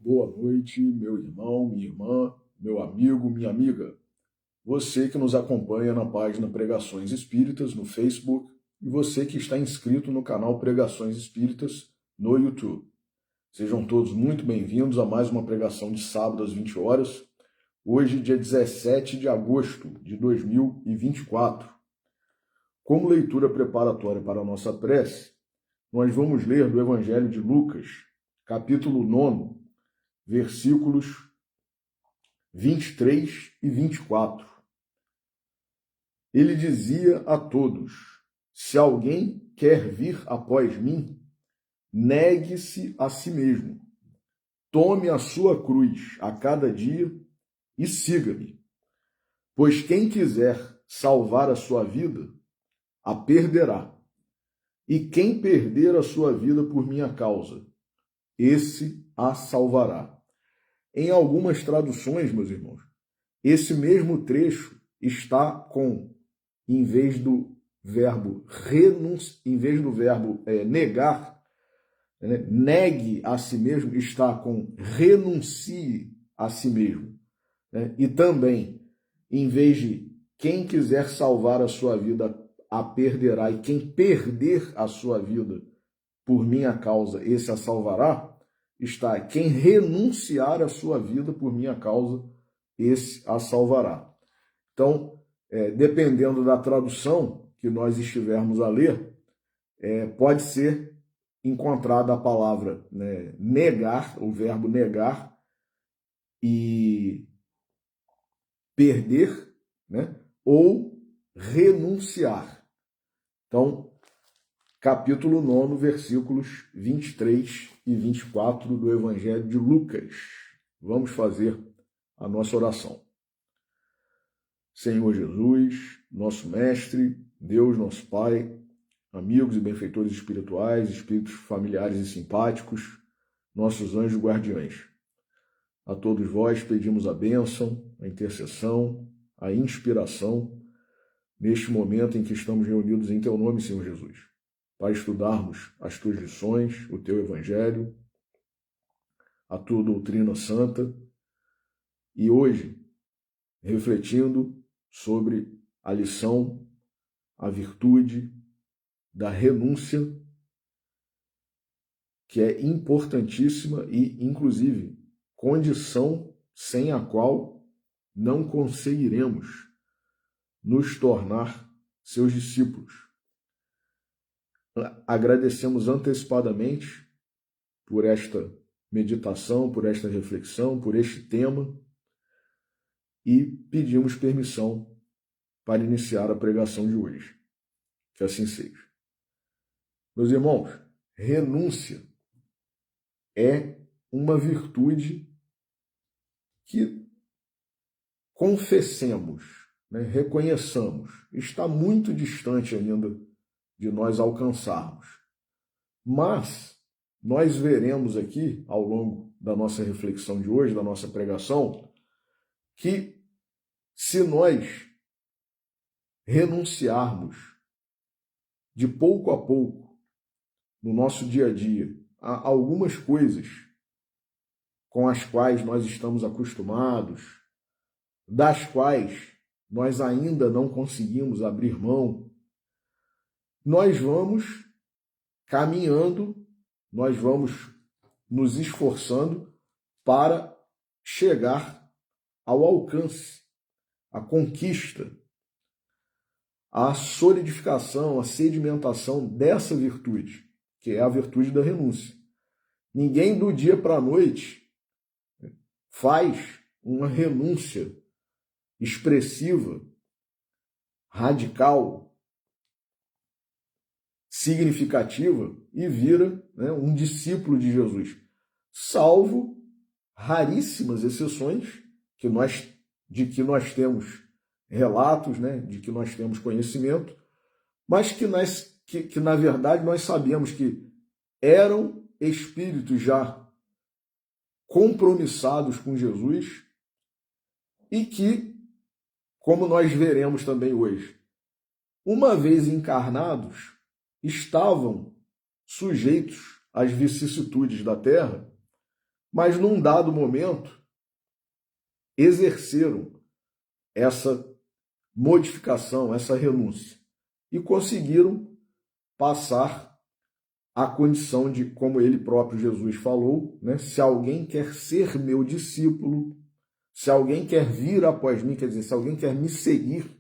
Boa noite, meu irmão, minha irmã, meu amigo, minha amiga. Você que nos acompanha na página Pregações Espíritas no Facebook e você que está inscrito no canal Pregações Espíritas no YouTube. Sejam todos muito bem-vindos a mais uma pregação de sábado às 20 horas. Hoje, dia 17 de agosto de 2024. Como leitura preparatória para a nossa prece, nós vamos ler do Evangelho de Lucas, capítulo 9, versículos 23 e 24. Ele dizia a todos: se alguém quer vir após mim, negue-se a si mesmo, tome a sua cruz a cada dia e siga-me. Pois quem quiser salvar a sua vida, a perderá. E quem perder a sua vida por minha causa, esse a salvará. Em algumas traduções, meus irmãos, esse mesmo trecho está com, em vez do verbo negar, né, negue a si mesmo, está com renuncie a si mesmo. Né? E também, em vez de quem quiser salvar a sua vida, a perderá, e quem perder a sua vida por minha causa, esse a salvará, está quem renunciar a sua vida por minha causa, esse a salvará. Então, dependendo da tradução que nós estivermos a ler, pode ser encontrada a palavra, né, negar, o verbo negar, e perder, né, ou renunciar. Então, capítulo 9, versículos 23 e 24 do Evangelho de Lucas. Vamos fazer a nossa oração. Senhor Jesus, nosso Mestre, Deus, nosso Pai, amigos e benfeitores espirituais, espíritos familiares e simpáticos, nossos anjos guardiães. A todos vós pedimos a bênção, a intercessão, a inspiração, neste momento em que estamos reunidos em Teu nome, Senhor Jesus, para estudarmos as Tuas lições, o Teu Evangelho, a Tua doutrina santa, e hoje, refletindo sobre a lição, a virtude da renúncia, que é importantíssima e, inclusive, condição sem a qual não conseguiremos nos tornar seus discípulos. Agradecemos antecipadamente por esta meditação, por esta reflexão, por este tema, e pedimos permissão para iniciar a pregação de hoje. Que assim seja. Meus irmãos, renúncia é uma virtude que confessemos, né, reconheçamos, está muito distante ainda de nós alcançarmos. Mas nós veremos aqui, ao longo da nossa reflexão de hoje, da nossa pregação, que se nós renunciarmos de pouco a pouco no nosso dia a dia a algumas coisas com as quais nós estamos acostumados, das quais nós ainda não conseguimos abrir mão, nós vamos caminhando, nós vamos nos esforçando para chegar ao alcance, à conquista, à solidificação, à sedimentação dessa virtude, que é a virtude da renúncia. Ninguém do dia para a noite faz uma renúncia expressiva, radical, significativa e vira, né, um discípulo de Jesus, salvo raríssimas exceções de que nós temos relatos, né, de que nós temos conhecimento, mas que na verdade nós sabemos que eram espíritos já compromissados com Jesus e que, como nós veremos também hoje, uma vez encarnados, estavam sujeitos às vicissitudes da terra, mas num dado momento exerceram essa modificação, essa renúncia, e conseguiram passar a condição de, como ele próprio Jesus falou, né? Se alguém quer ser meu discípulo, se alguém quer vir após mim, quer dizer, se alguém quer me seguir,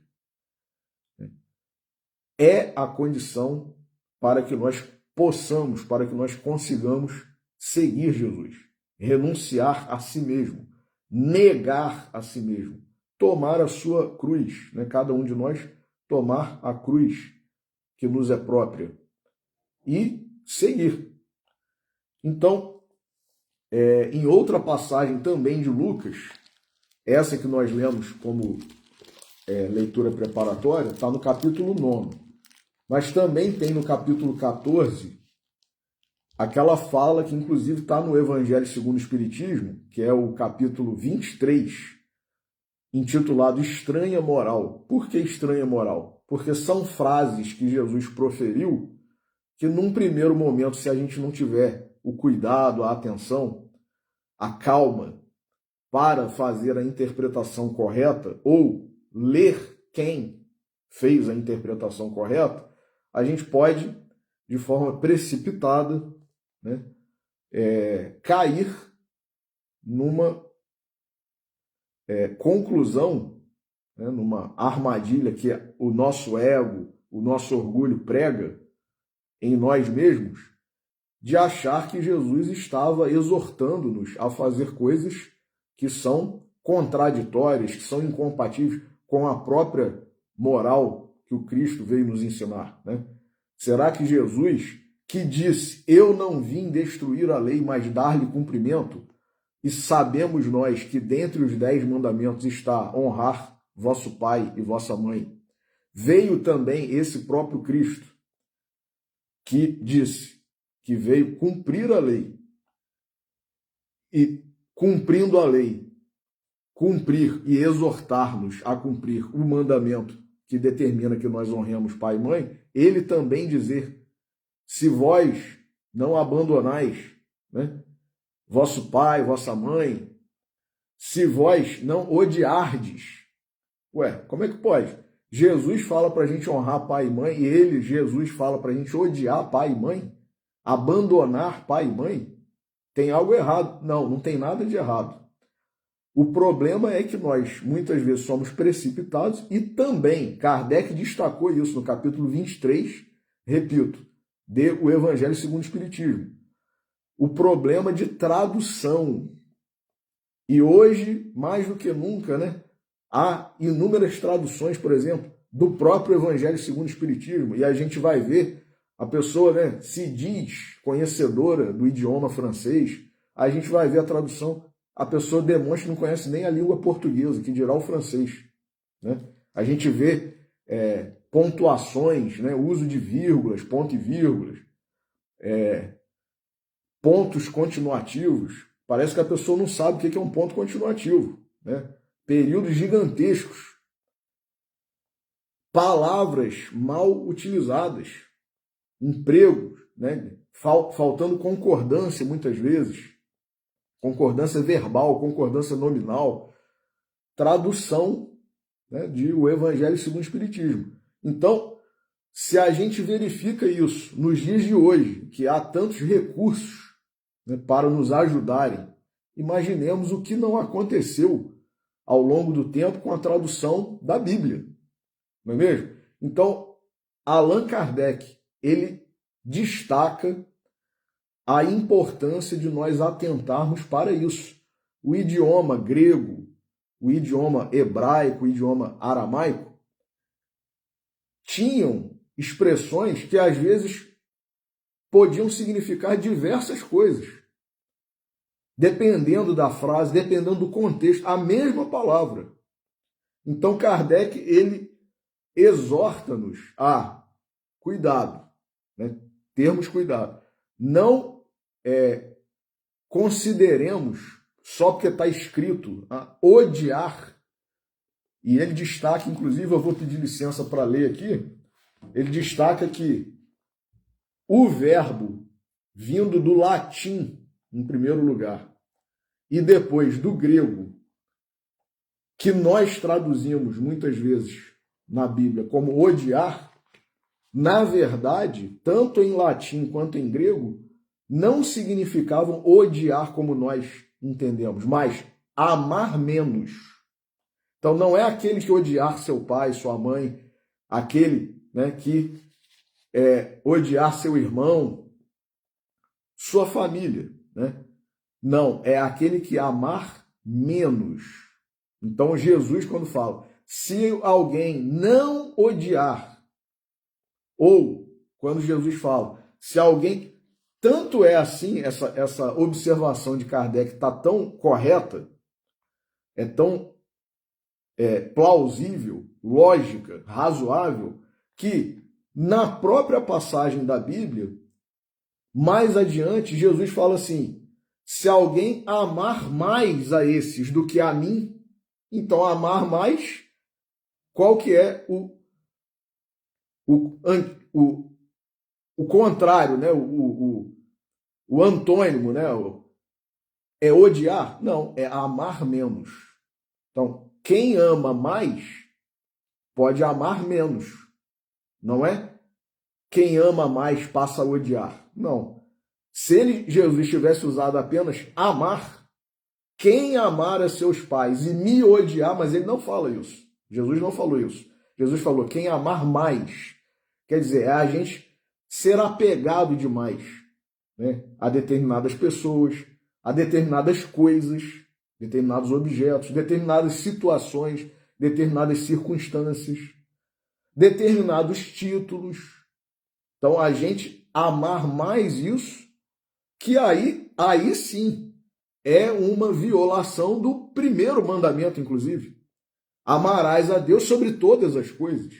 é a condição para que nós possamos, para que nós consigamos seguir Jesus, renunciar a si mesmo, negar a si mesmo, tomar a sua cruz, né? Cada um de nós tomar a cruz que nos é própria e seguir. Então, em outra passagem também de Lucas, essa que nós lemos como leitura preparatória, está no capítulo 9. Mas também tem no capítulo 14 aquela fala que inclusive está no Evangelho segundo o Espiritismo, que é o capítulo 23, intitulado Estranha Moral. Por que estranha moral? Porque são frases que Jesus proferiu que num primeiro momento, se a gente não tiver o cuidado, a atenção, a calma para fazer a interpretação correta ou ler quem fez a interpretação correta, a gente pode, de forma precipitada, né, cair numa conclusão, né, numa armadilha que o nosso ego, o nosso orgulho prega em nós mesmos, de achar que Jesus estava exortando-nos a fazer coisas que são contraditórias, que são incompatíveis com a própria moral que o Cristo veio nos ensinar, né? Será que Jesus, que disse, eu não vim destruir a lei, mas dar-lhe cumprimento, e sabemos nós que dentre os 10 mandamentos está honrar vosso pai e vossa mãe, veio também esse próprio Cristo, que disse que veio cumprir a lei, e cumprindo a lei, cumprir e exortar-nos a cumprir o mandamento que determina que nós honremos pai e mãe, ele também dizer, se vós não abandonais, né, vosso pai, vossa mãe, se vós não odiardes, como é que pode? Jesus fala para a gente honrar pai e mãe, e Jesus fala para a gente odiar pai e mãe, abandonar pai e mãe. Tem algo errado? Não, não tem nada de errado. O problema é que nós, muitas vezes, somos precipitados e também, Kardec destacou isso no capítulo 23, repito, do Evangelho segundo o Espiritismo. O problema de tradução. E hoje, mais do que nunca, né, há inúmeras traduções, por exemplo, do próprio Evangelho segundo o Espiritismo, e a gente vai ver, a pessoa, né, se diz conhecedora do idioma francês, a gente vai ver a tradução, a pessoa demonstra que não conhece nem a língua portuguesa, que dirá o francês, né? A gente vê pontuações, né, uso de vírgulas, ponto e vírgulas, pontos continuativos. Parece que a pessoa não sabe o que é um ponto continuativo, né? Períodos gigantescos, palavras mal utilizadas, empregos, né? Faltando concordância muitas vezes, concordância verbal, concordância nominal, tradução, né, de o Evangelho segundo o Espiritismo. Então, se a gente verifica isso nos dias de hoje, que há tantos recursos, né, para nos ajudarem, imaginemos o que não aconteceu ao longo do tempo com a tradução da Bíblia, não é mesmo? Então, Allan Kardec, ele destaca a importância de nós atentarmos para isso. O idioma grego, o idioma hebraico, o idioma aramaico, tinham expressões que às vezes podiam significar diversas coisas. Dependendo da frase, dependendo do contexto, a mesma palavra. Então Kardec, ele exorta-nos a cuidado, né? Termos cuidado. Não consideremos, só porque está escrito, odiar. E ele destaca, inclusive, eu vou pedir licença para ler aqui, ele destaca que o verbo vindo do latim, em primeiro lugar, e depois do grego, que nós traduzimos muitas vezes na Bíblia como odiar, na verdade, tanto em latim quanto em grego, não significavam odiar como nós entendemos, mas amar menos. Então não é aquele que odiar seu pai, sua mãe, aquele, né, que odiar seu irmão, sua família, né? Não, é aquele que amar menos. Então Jesus, quando fala, se alguém não odiar, ou quando Jesus fala, se alguém, tanto é assim, essa observação de Kardec está tão correta, é tão plausível, lógica, razoável, que na própria passagem da Bíblia, mais adiante, Jesus fala assim, se alguém amar mais a esses do que a mim, então amar mais, qual que é o contrário, né? O antônimo, né? É odiar? Não, é amar menos. Então, quem ama mais pode amar menos, não é? Quem ama mais passa a odiar. Não. Se Jesus tivesse usado apenas amar, quem amar a seus pais e me odiar, mas ele não fala isso. Jesus não falou isso. Jesus falou quem amar mais. Quer dizer, é a gente ser apegado demais, né, a determinadas pessoas, a determinadas coisas, determinados objetos, determinadas situações, determinadas circunstâncias, determinados títulos. Então, a gente amar mais isso, que aí sim é uma violação do primeiro mandamento, inclusive. Amarás a Deus sobre todas as coisas.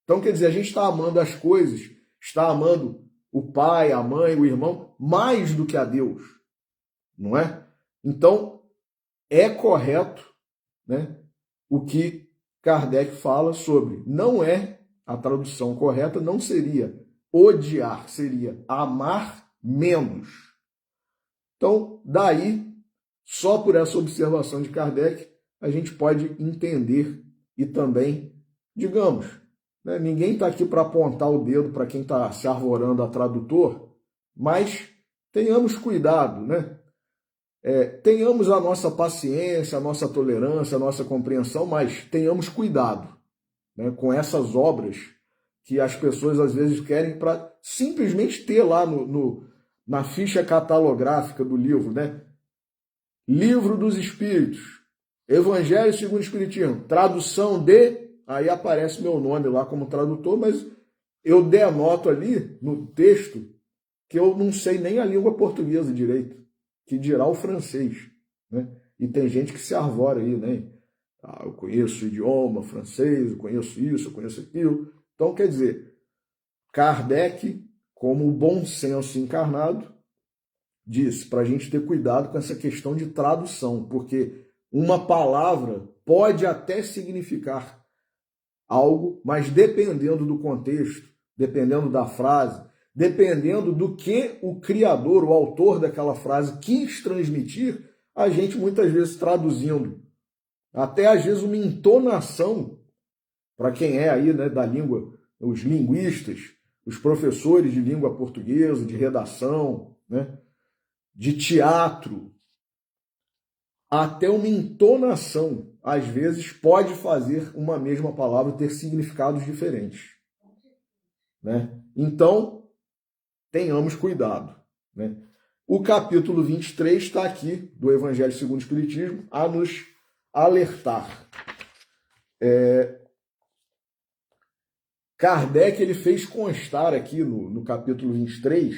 Então, quer dizer, a gente está amando as coisas, está amando o pai, a mãe, o irmão, mais do que a Deus, não é? Então, é correto, né, o que Kardec fala sobre. Não é, a tradução correta não seria odiar, seria amar menos. Então, daí, só por essa observação de Kardec, a gente pode entender e também, digamos, né, ninguém está aqui para apontar o dedo para quem está se arvorando a tradutor, mas tenhamos cuidado, né? Tenhamos a nossa paciência, a nossa tolerância, a nossa compreensão, mas tenhamos cuidado, né, com essas obras que as pessoas às vezes querem para simplesmente ter lá na ficha catalográfica do livro, né? Livro dos Espíritos, Evangelho segundo o Espiritismo, tradução de... Aí aparece meu nome lá como tradutor, mas eu denoto ali no texto que eu não sei nem a língua portuguesa direito, que dirá o francês, né? E tem gente que se arvora aí, né? Ah, eu conheço o idioma francês, eu conheço isso, eu conheço aquilo. Então, quer dizer, Kardec, como o bom senso encarnado, disse para a gente ter cuidado com essa questão de tradução, porque uma palavra pode até significar algo, mas dependendo do contexto, dependendo da frase, dependendo do que o criador, o autor daquela frase quis transmitir, a gente muitas vezes traduzindo, até às vezes uma entonação, para quem é aí, né, da língua, os linguistas, os professores de língua portuguesa, de redação, né, de teatro, até uma entonação, às vezes, pode fazer uma mesma palavra ter significados diferentes, né? Então, tenhamos cuidado, né? O capítulo 23 está aqui, do Evangelho segundo o Espiritismo, a nos alertar. Kardec ele fez constar aqui no capítulo 23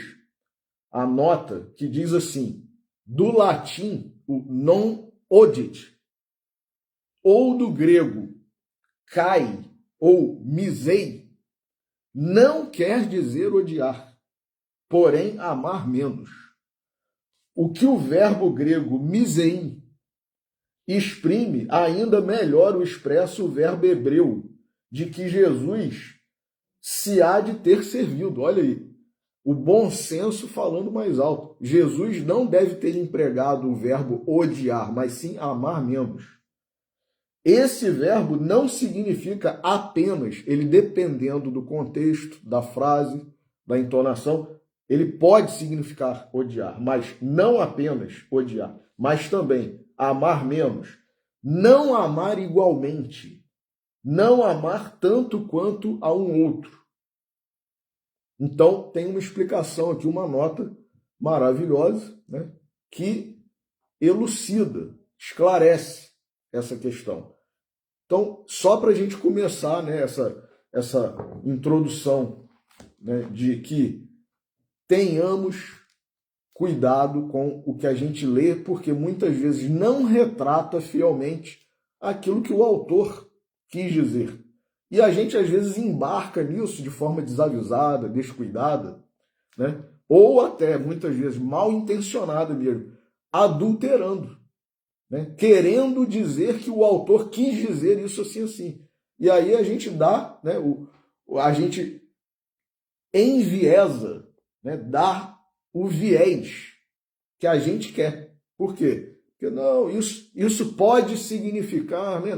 a nota que diz assim, do latim, o non odit, ou do grego kai ou misei, não quer dizer odiar, porém amar menos. O que o verbo grego misein exprime ainda melhor o expresso verbo hebreu de que Jesus se há de ter servido. Olha aí, o bom senso falando mais alto. Jesus não deve ter empregado o verbo odiar, mas sim amar menos. Esse verbo não significa apenas, ele dependendo do contexto, da frase, da entonação, ele pode significar odiar, mas não apenas odiar, mas também amar menos, não amar igualmente, não amar tanto quanto a um outro. Então, tem uma explicação aqui, uma nota maravilhosa, né, que elucida, esclarece essa questão. Então, só para a gente começar, né, essa introdução, né, de que tenhamos cuidado com o que a gente lê, porque muitas vezes não retrata fielmente aquilo que o autor quis dizer. E a gente, às vezes, embarca nisso de forma desavisada, descuidada, né? Ou até, muitas vezes, mal intencionada mesmo, adulterando, né? Querendo dizer que o autor quis dizer isso assim, assim. E aí a gente dá, né, a gente enviesa, né, dá o viés que a gente quer. Por quê? Porque não, isso pode significar, né,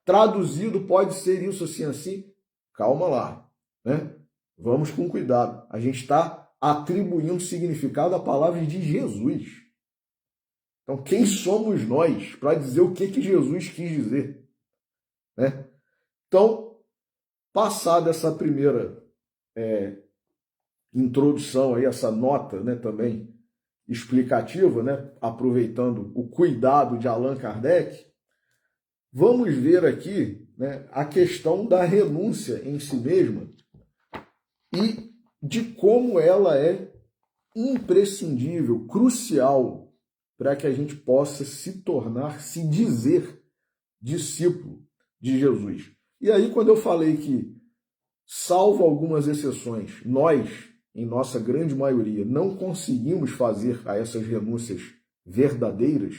traduzido pode ser isso assim, assim. Calma lá, né? Vamos com cuidado. A gente está atribuindo significado à palavra de Jesus. Então, quem somos nós para dizer o que Jesus quis dizer? Né? Então, passada essa primeira introdução, aí, essa nota, né, também explicativa, né, aproveitando o cuidado de Allan Kardec, vamos ver aqui, né, a questão da renúncia em si mesma e de como ela é imprescindível, crucial, para que a gente possa se tornar, se dizer discípulo de Jesus. E aí, quando eu falei que, salvo algumas exceções, nós, em nossa grande maioria, não conseguimos fazer a essas renúncias verdadeiras,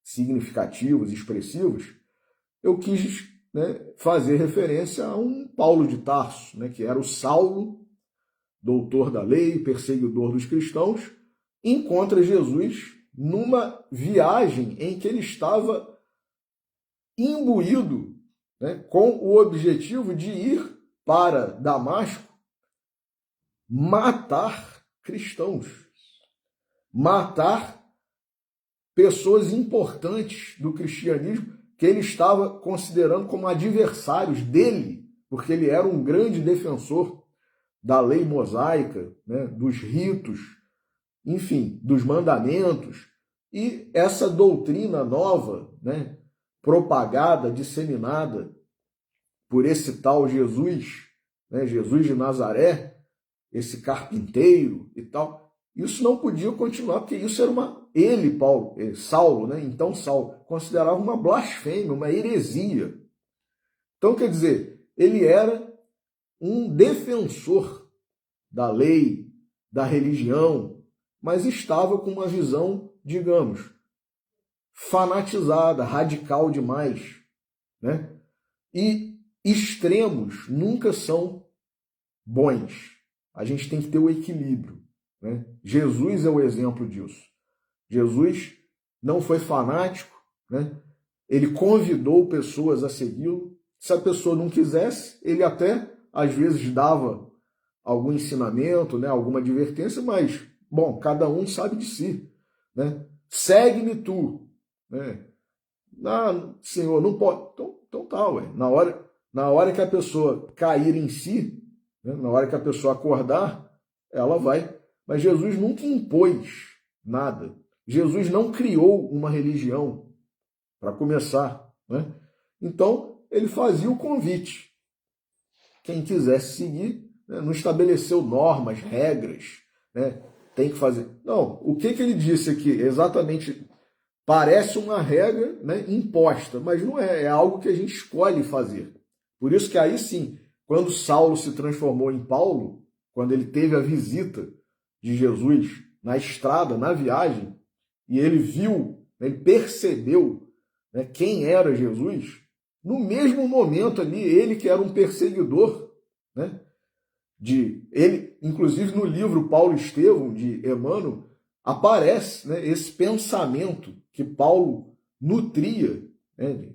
significativas, expressivas, eu quis, né, fazer referência a um Paulo de Tarso, né, que era o Saulo, doutor da lei, perseguidor dos cristãos, encontra Jesus numa viagem em que ele estava imbuído, né, com o objetivo de ir para Damasco matar cristãos, matar pessoas importantes do cristianismo que ele estava considerando como adversários dele, porque ele era um grande defensor da lei mosaica, né, dos ritos, enfim, dos mandamentos. E essa doutrina nova, né, propagada, disseminada por esse tal Jesus, né, Jesus de Nazaré, esse carpinteiro e tal, isso não podia continuar, porque isso era Saulo, né, então Saulo, considerava uma blasfêmia, uma heresia. Então, quer dizer, ele era um defensor da lei, da religião, mas estava com uma visão, digamos, fanatizada, radical demais, né? E extremos nunca são bons. A gente tem que ter o equilíbrio, né? Jesus é o exemplo disso. Jesus não foi fanático, né? Ele convidou pessoas a segui-lo. Se a pessoa não quisesse, ele até às vezes dava algum ensinamento, né, alguma advertência, mas, bom, cada um sabe de si, né? Segue-me tu, né? Ah, Senhor, não pode. Então tá, ué. Na hora que a pessoa cair em si, né, na hora que a pessoa acordar, ela vai. Mas Jesus nunca impôs nada. Jesus não criou uma religião, para começar, né? Então, ele fazia o convite. Quem quisesse seguir, né, não estabeleceu normas, regras, né, tem que fazer. Não, o que ele disse aqui exatamente parece uma regra, né, imposta, mas não é, é algo que a gente escolhe fazer. Por isso que aí sim, quando Saulo se transformou em Paulo, quando ele teve a visita de Jesus na estrada, na viagem, e ele viu, ele percebeu, né, quem era Jesus, no mesmo momento ali, ele que era um perseguidor, né, Ele, inclusive no livro Paulo e Estevão, de Emmanuel, aparece, né, esse pensamento que Paulo nutria, né?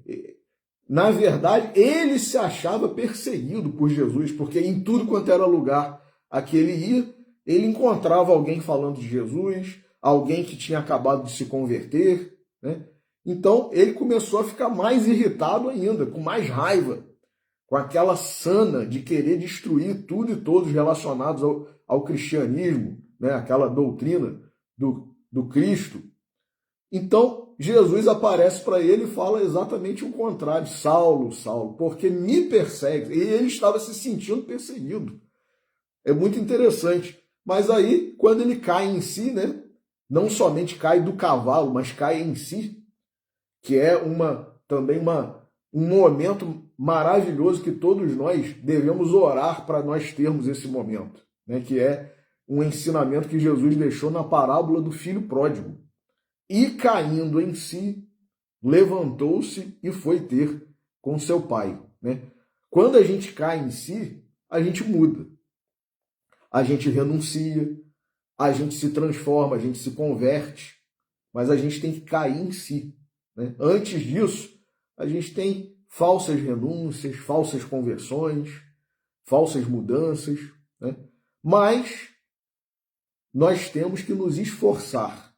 Na verdade, ele se achava perseguido por Jesus, porque em tudo quanto era lugar a que ele ia, ele encontrava alguém falando de Jesus, alguém que tinha acabado de se converter, né? Então ele começou a ficar mais irritado ainda, com mais raiva, com aquela sana de querer destruir tudo e todos relacionados ao cristianismo, né? Aquela doutrina do Cristo. Então, Jesus aparece para ele e fala exatamente o contrário. Saulo, Saulo, porque me persegue. E ele estava se sentindo perseguido. É muito interessante. Mas aí, quando ele cai em si, né? Não somente cai do cavalo, mas cai em si, que é também um momento maravilhoso que todos nós devemos orar para nós termos esse momento, né? Que é um ensinamento que Jesus deixou na parábola do filho pródigo. E caindo em si, levantou-se e foi ter com seu pai, né? Quando a gente cai em si, a gente muda. A gente renuncia, a gente se transforma, a gente se converte, mas a gente tem que cair em si, né? Antes disso, a gente tem falsas renúncias, falsas conversões, falsas mudanças, né? Mas nós temos que nos esforçar.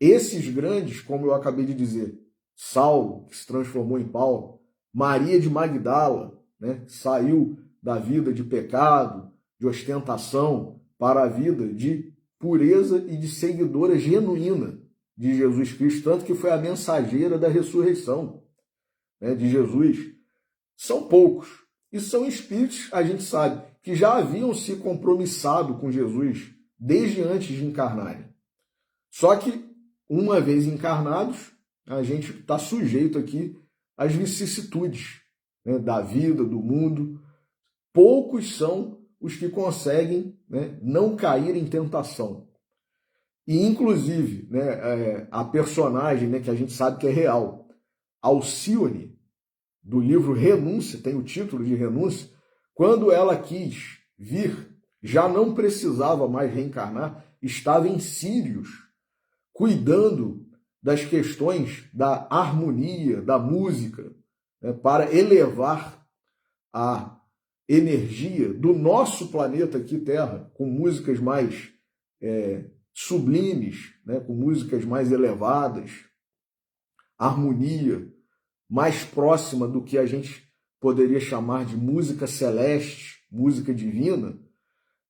Esses grandes, como eu acabei de dizer, Saulo, que se transformou em Paulo, Maria de Magdala, né, saiu da vida de pecado, de ostentação, para a vida de pureza e de seguidora genuína de Jesus Cristo, tanto que foi a mensageira da ressurreição, né, de Jesus. São poucos, e são espíritos, a gente sabe, que já haviam se compromissado com Jesus desde antes de encarnarem. Só que, uma vez encarnados, a gente está sujeito aqui às vicissitudes, né, da vida, do mundo. Poucos são os que conseguem, né, não cair em tentação. E, inclusive, né, a personagem, né, que a gente sabe que é real, Alcione, do livro Renúncia, tem o título de Renúncia, quando ela quis vir, já não precisava mais reencarnar, estava em Sírios, cuidando das questões da harmonia, da música, né, para elevar a energia do nosso planeta aqui, Terra, com músicas mais sublimes, né, com músicas mais elevadas, harmonia mais próxima do que a gente poderia chamar de música celeste, música divina.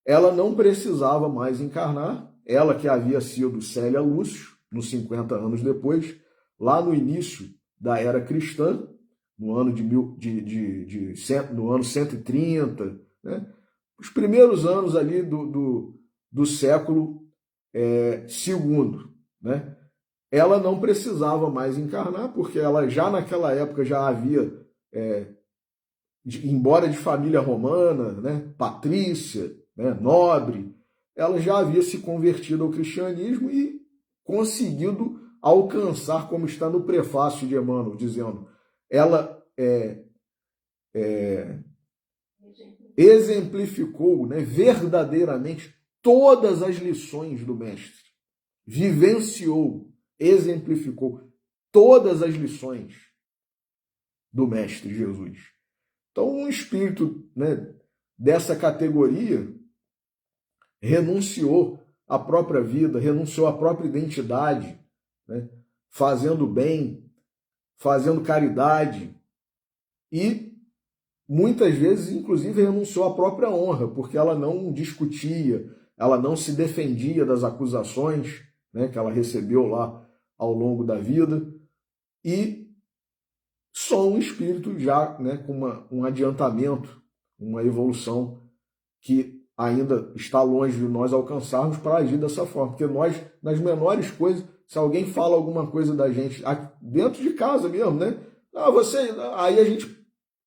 Ela não precisava mais encarnar. Ela que havia sido Célia Lúcio, nos 50 anos depois, lá no início da era cristã, no ano no ano 130, né? Os primeiros anos ali do século II, né? Ela não precisava mais encarnar, porque ela já naquela época já havia, embora de família romana, né? Patrícia, né? Nobre, ela já havia se convertido ao cristianismo e conseguido alcançar, como está no prefácio de Emmanuel, dizendo, ela exemplificou, né, verdadeiramente todas as lições do Mestre, vivenciou, exemplificou todas as lições do Mestre Jesus. Então, um espírito, né, dessa categoria renunciou à própria vida, renunciou à própria identidade, né? Fazendo bem, fazendo caridade e muitas vezes, inclusive, renunciou à própria honra, porque ela não discutia, ela não se defendia das acusações, né, que ela recebeu lá ao longo da vida, e só um espírito já, né, com um adiantamento, uma evolução que ainda está longe de nós alcançarmos para agir dessa forma. Porque nós, nas menores coisas, se alguém fala alguma coisa da gente, dentro de casa mesmo, né? Aí a gente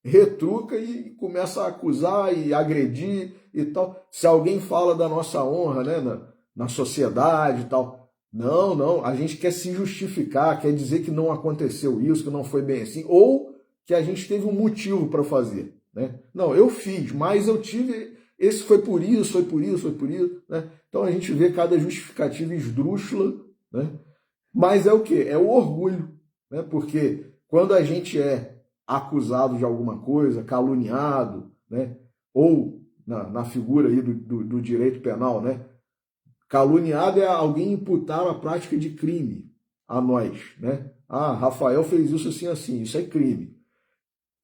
retruca e começa a acusar e agredir e tal. Se alguém fala da nossa honra, né, na sociedade e tal, não, a gente quer se justificar, quer dizer que não aconteceu isso, que não foi bem assim, ou que a gente teve um motivo para fazer, né? Não, eu fiz, mas eu tive esse foi por isso, foi por isso, foi por isso. Né? Então a gente vê cada justificativa esdrúxula, né? Mas é o quê? É o orgulho. Né? Porque quando a gente é acusado de alguma coisa, caluniado, né? Ou na figura aí do direito penal, né? Caluniado é alguém imputar a prática de crime a nós, né? Ah, Rafael fez isso assim, assim, isso é crime.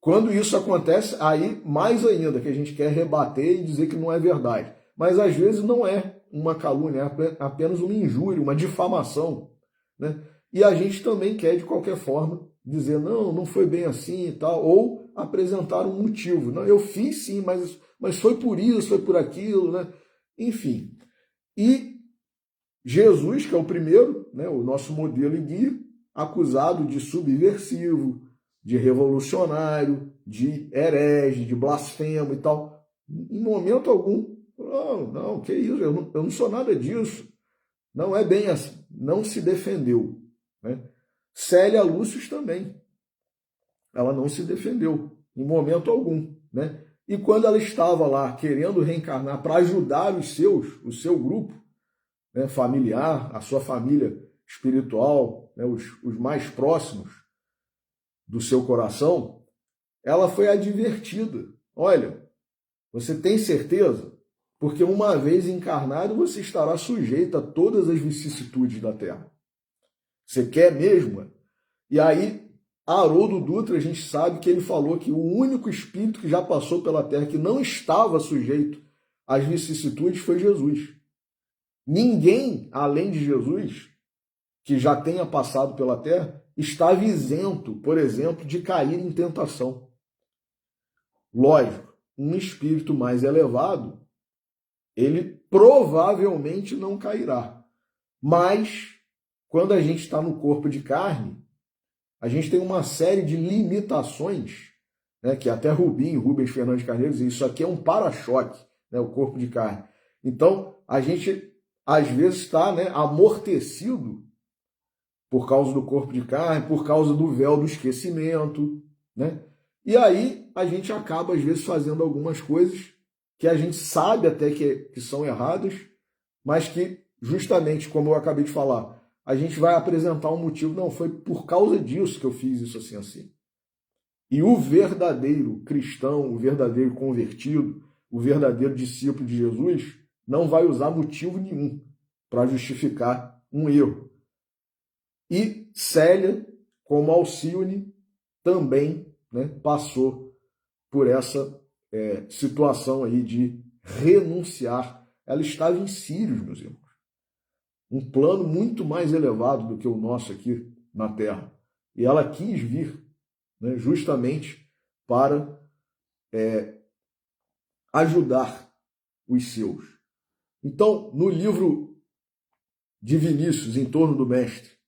Quando isso acontece, aí mais ainda que a gente quer rebater e dizer que não é verdade. Mas às vezes não é uma calúnia, é apenas uma injúria, uma difamação, né? E a gente também quer, de qualquer forma, dizer, não, não foi bem assim e tal, ou apresentar um motivo. Não, eu fiz sim, mas foi por isso, foi por aquilo, né? Enfim. E Jesus, que é o primeiro, né, o nosso modelo e guia, acusado de subversivo, de revolucionário, de herege, de blasfemo e tal. Em momento algum, não, que isso, eu não sou nada disso. Não é bem assim. Não se defendeu. Né? Célia Lúcius também. Ela não se defendeu em momento algum. Né? E quando ela estava lá querendo reencarnar para ajudar o seu grupo, né, familiar, a sua família espiritual, né, os mais próximos do seu coração, ela foi advertida. Olha, você tem certeza? Porque uma vez encarnado, você estará sujeito a todas as vicissitudes da Terra. Você quer mesmo? E aí, Haroldo Dutra, a gente sabe que ele falou que o único espírito que já passou pela Terra que não estava sujeito às vicissitudes foi Jesus. Ninguém, além de Jesus, que já tenha passado pela Terra, estava isento, por exemplo, de cair em tentação. Lógico, um espírito mais elevado, ele provavelmente não cairá. Mas, quando a gente está no corpo de carne, a gente tem uma série de limitações, né, que até Rubens Fernandes Carneiro diz, isso aqui é um para-choque, né, o corpo de carne. Então, a gente, às vezes, está, né, amortecido por causa do corpo de carne, por causa do véu do esquecimento, né? E aí a gente acaba, às vezes, fazendo algumas coisas que a gente sabe até que são erradas, mas que, justamente como eu acabei de falar, a gente vai apresentar um motivo, não, foi por causa disso que eu fiz isso assim, assim. E o verdadeiro cristão, o verdadeiro convertido, o verdadeiro discípulo de Jesus, não vai usar motivo nenhum para justificar um erro. E Célia, como Alcione, também, né, passou por essa situação aí de renunciar. Ela estava em Sírios, meus irmãos. Um plano muito mais elevado do que o nosso aqui na Terra. E ela quis vir, né, justamente para ajudar os seus. Então, no livro de Vinícius, Em Torno do Mestre,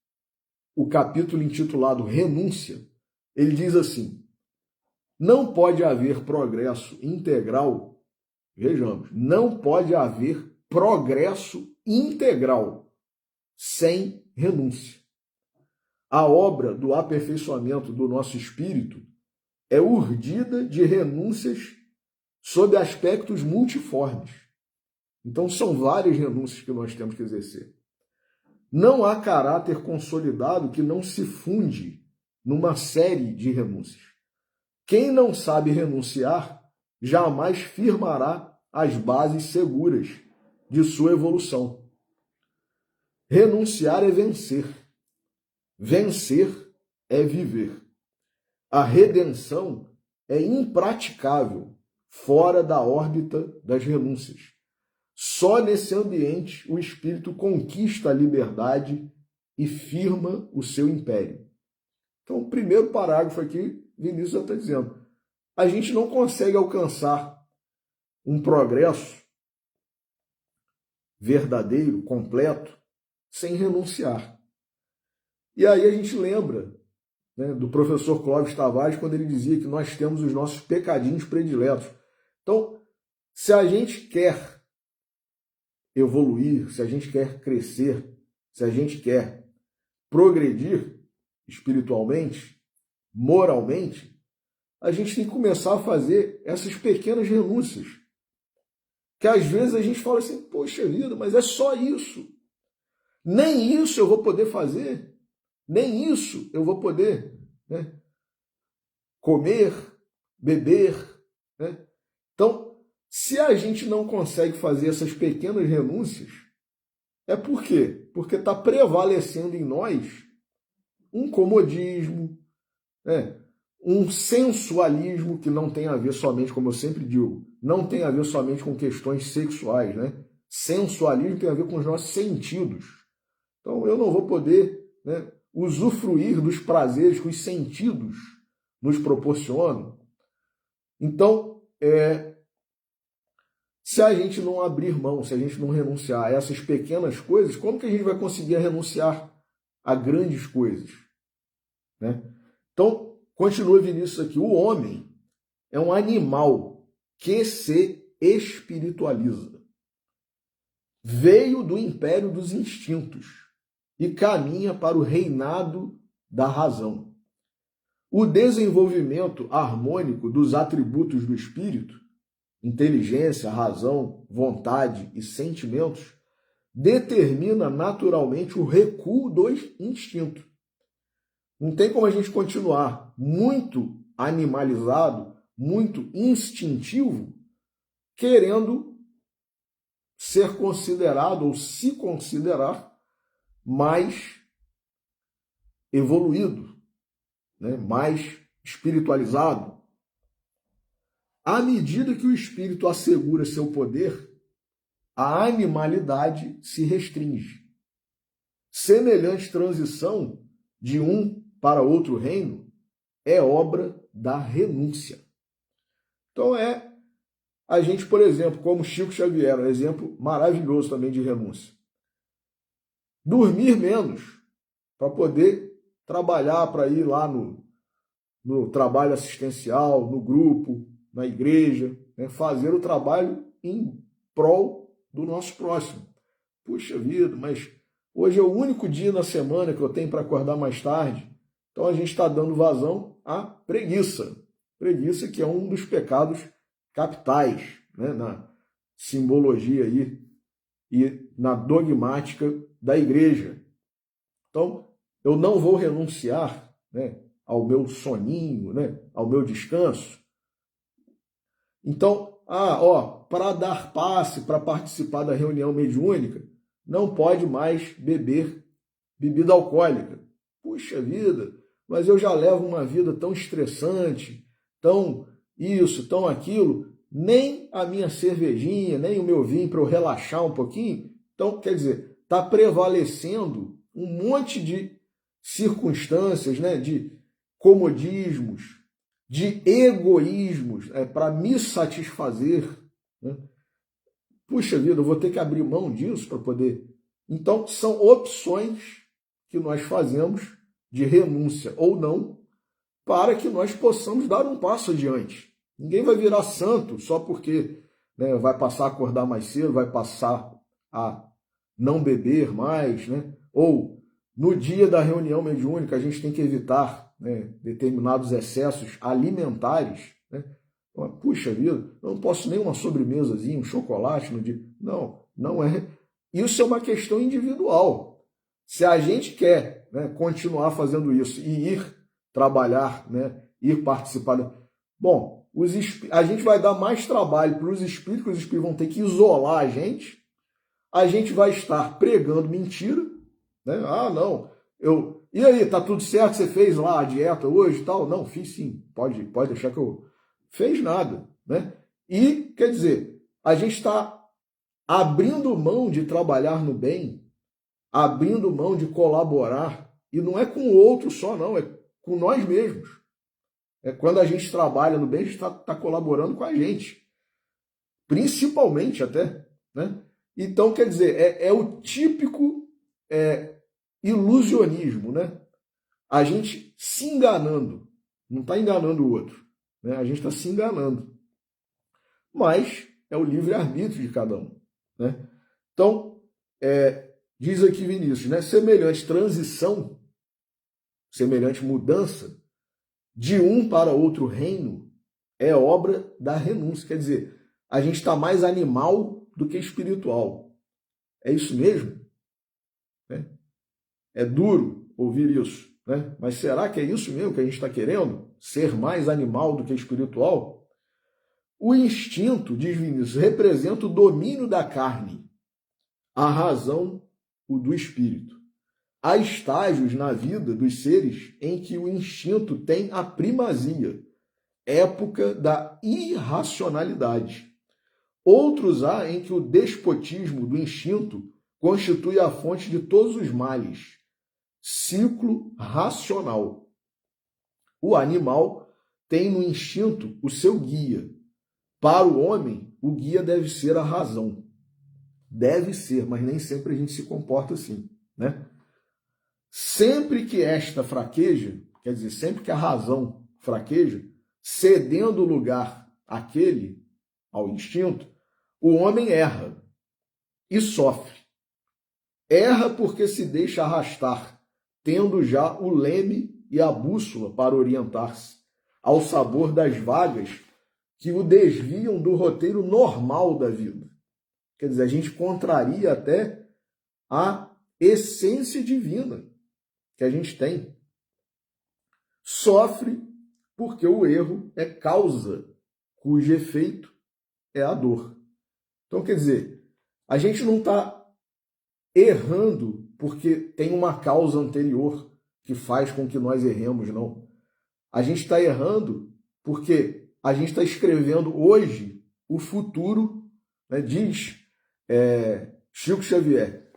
o capítulo intitulado Renúncia, ele diz assim: não pode haver progresso integral, vejamos, não pode haver progresso integral sem renúncia. A obra do aperfeiçoamento do nosso espírito é urdida de renúncias sob aspectos multiformes. Então, são várias renúncias que nós temos que exercer. Não há caráter consolidado que não se funde numa série de renúncias. Quem não sabe renunciar jamais firmará as bases seguras de sua evolução. Renunciar é vencer. Vencer é viver. A redenção é impraticável fora da órbita das renúncias. Só nesse ambiente o espírito conquista a liberdade e firma o seu império. Então, o primeiro parágrafo aqui, Vinícius já está dizendo, a gente não consegue alcançar um progresso verdadeiro, completo, sem renunciar. E aí a gente lembra, né, do professor Clóvis Tavares, quando ele dizia que nós temos os nossos pecadinhos prediletos. Então, se a gente quer evoluir, se a gente quer crescer, se a gente quer progredir espiritualmente, moralmente, a gente tem que começar a fazer essas pequenas renúncias. que às vezes a gente fala assim, poxa vida, mas é só isso. Nem isso eu vou poder fazer. Nem isso eu vou poder, né, comer, beber. Né? Então, se a gente não consegue fazer essas pequenas renúncias, é por quê? Porque está prevalecendo em nós um comodismo, né? Um sensualismo que não tem a ver somente, como eu sempre digo, não tem a ver somente com questões sexuais, né? Sensualismo tem a ver com os nossos sentidos. Então eu não vou poder, né, usufruir dos prazeres que os sentidos nos proporcionam. Então, se a gente não abrir mão, se a gente não renunciar a essas pequenas coisas, como que a gente vai conseguir renunciar a grandes coisas? Né? Então, continua Vinícius aqui. O homem é um animal que se espiritualiza. Veio do império dos instintos e caminha para o reinado da razão. O desenvolvimento harmônico dos atributos do espírito, inteligência, razão, vontade e sentimentos, determina naturalmente o recuo do instinto. Não tem como a gente continuar muito animalizado, muito instintivo, querendo ser considerado ou se considerar mais evoluído, né? Mais espiritualizado. À medida que o espírito assegura seu poder, a animalidade se restringe. Semelhante transição de um para outro reino é obra da renúncia. Então a gente, por exemplo, como Chico Xavier, um exemplo maravilhoso também de renúncia. Dormir menos para poder trabalhar, para ir lá no trabalho assistencial, no grupo, na igreja, né? Fazer o trabalho em prol do nosso próximo. Puxa vida, mas hoje é o único dia na semana que eu tenho para acordar mais tarde. Então a gente está dando vazão à preguiça. Preguiça que é um dos pecados capitais, né, na simbologia aí e na dogmática da igreja. Então, eu não vou renunciar, né, ao meu soninho, né, ao meu descanso. Então, para dar passe, para participar da reunião mediúnica, não pode mais beber bebida alcoólica. Puxa vida, mas eu já levo uma vida tão estressante, tão isso, tão aquilo, nem a minha cervejinha, nem o meu vinho para eu relaxar um pouquinho. Então, quer dizer, está prevalecendo um monte de circunstâncias, né, de comodismos, de egoísmos, para me satisfazer. Né? Puxa vida, eu vou ter que abrir mão disso para poder... Então, são opções que nós fazemos de renúncia ou não, para que nós possamos dar um passo adiante. Ninguém vai virar santo só porque, né, vai passar a acordar mais cedo, vai passar a não beber mais, né? Ou no dia da reunião mediúnica a gente tem que evitar, né, determinados excessos alimentares. Né? Puxa vida, eu não posso nem uma sobremesazinha, um chocolate no dia. Não, não é. Isso é uma questão individual. Se a gente quer, né, continuar fazendo isso e ir trabalhar, né, ir participar... Bom, a gente vai dar mais trabalho para os espíritos, que os espíritos vão ter que isolar a gente vai estar pregando mentira, né? Ah, não, e aí, tá tudo certo, você fez lá a dieta hoje e tal? Não, fiz sim, pode deixar que eu... Fez nada, né? E, quer dizer, a gente está abrindo mão de trabalhar no bem, abrindo mão de colaborar, e não é com o outro só, não, é com nós mesmos. Quando a gente trabalha no bem, a gente está colaborando com a gente, principalmente até, né? Então, quer dizer, é o típico ilusionismo, né? A gente se enganando, não está enganando o outro, né? A gente está se enganando. Mas é o livre-arbítrio de cada um, né? Então, diz aqui Vinícius, né? Semelhante transição, semelhante mudança de um para outro reino é obra da renúncia. Quer dizer, a gente está mais animal do que espiritual. É isso mesmo? É duro ouvir isso, né? Mas será que é isso mesmo que a gente está querendo? Ser mais animal do que espiritual? O instinto, diz Vinícius, representa o domínio da carne, a razão, o do espírito. Há estágios na vida dos seres em que o instinto tem a primazia, época da irracionalidade. Outros há em que o despotismo do instinto constitui a fonte de todos os males, ciclo racional. O animal tem no instinto o seu guia. Para o homem, o guia deve ser a razão. Deve ser, mas nem sempre a gente se comporta assim, né? Sempre que esta fraqueja, quer dizer, sempre que a razão fraqueja, cedendo lugar àquele, ao instinto, o homem erra e sofre. Erra porque se deixa arrastar, tendo já o leme e a bússola para orientar-se, ao sabor das vagas que o desviam do roteiro normal da vida. Quer dizer, a gente contraria até a essência divina que a gente tem. Sofre porque o erro é causa, cujo efeito é a dor. Então, quer dizer, a gente não está errando porque tem uma causa anterior que faz com que nós erremos, não. A gente está errando porque a gente está escrevendo hoje o futuro, né? Diz Chico Xavier,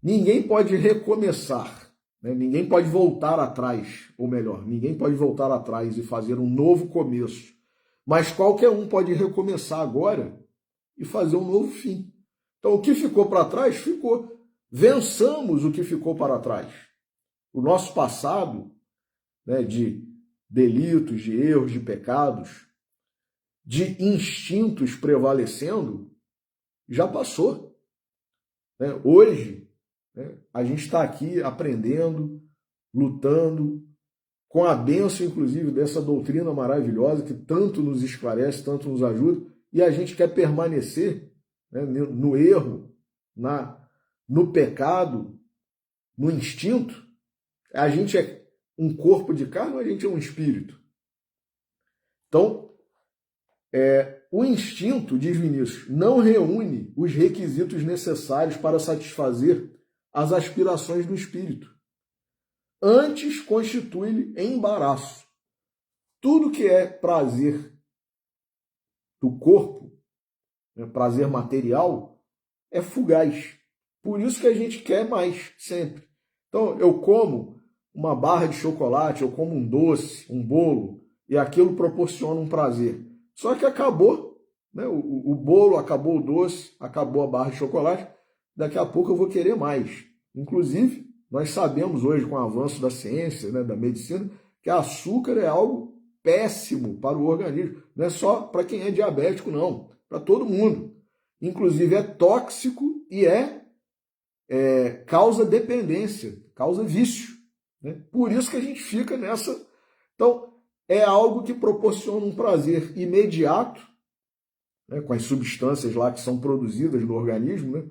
ninguém pode recomeçar, né? Ninguém pode voltar atrás, ou melhor, ninguém pode voltar atrás e fazer um novo começo, mas qualquer um pode recomeçar agora e fazer um novo fim. Então, o que ficou para trás, ficou. Vençamos o que ficou para trás. O nosso passado, né, de delitos, de erros, de pecados, de instintos prevalecendo, já passou. Hoje, a gente está aqui aprendendo, lutando, com a bênção, inclusive, dessa doutrina maravilhosa que tanto nos esclarece, tanto nos ajuda, e a gente quer permanecer, né, no erro, no pecado, no instinto. A gente é um corpo de carne ou a gente é um espírito? Então, o instinto, diz Vinícius, não reúne os requisitos necessários para satisfazer as aspirações do espírito. Antes, constitui-lhe embaraço. Tudo que é prazer do corpo, né, prazer material, é fugaz. Por isso que a gente quer mais, sempre. Então, eu como uma barra de chocolate, eu como um doce, um bolo, e aquilo proporciona um prazer. Só que acabou, né? O bolo, acabou o doce, acabou a barra de chocolate, daqui a pouco eu vou querer mais. Inclusive, nós sabemos hoje, com o avanço da ciência, né, da medicina, que açúcar é algo péssimo para o organismo. Não é só para quem é diabético, não. Para todo mundo. Inclusive, é tóxico e causa dependência, causa vício, né? Por isso que a gente fica nessa. Então, é algo que proporciona um prazer imediato, né, com as substâncias lá que são produzidas no organismo, né,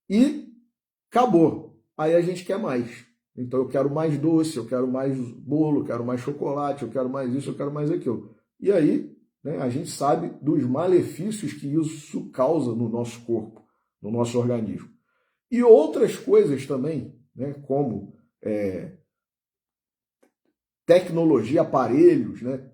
e acabou. Aí a gente quer mais. Então eu quero mais doce, eu quero mais bolo, eu quero mais chocolate, eu quero mais isso, eu quero mais aquilo. E aí, né, a gente sabe dos malefícios que isso causa no nosso corpo, no nosso organismo. E outras coisas também, né, como tecnologia, aparelhos, né,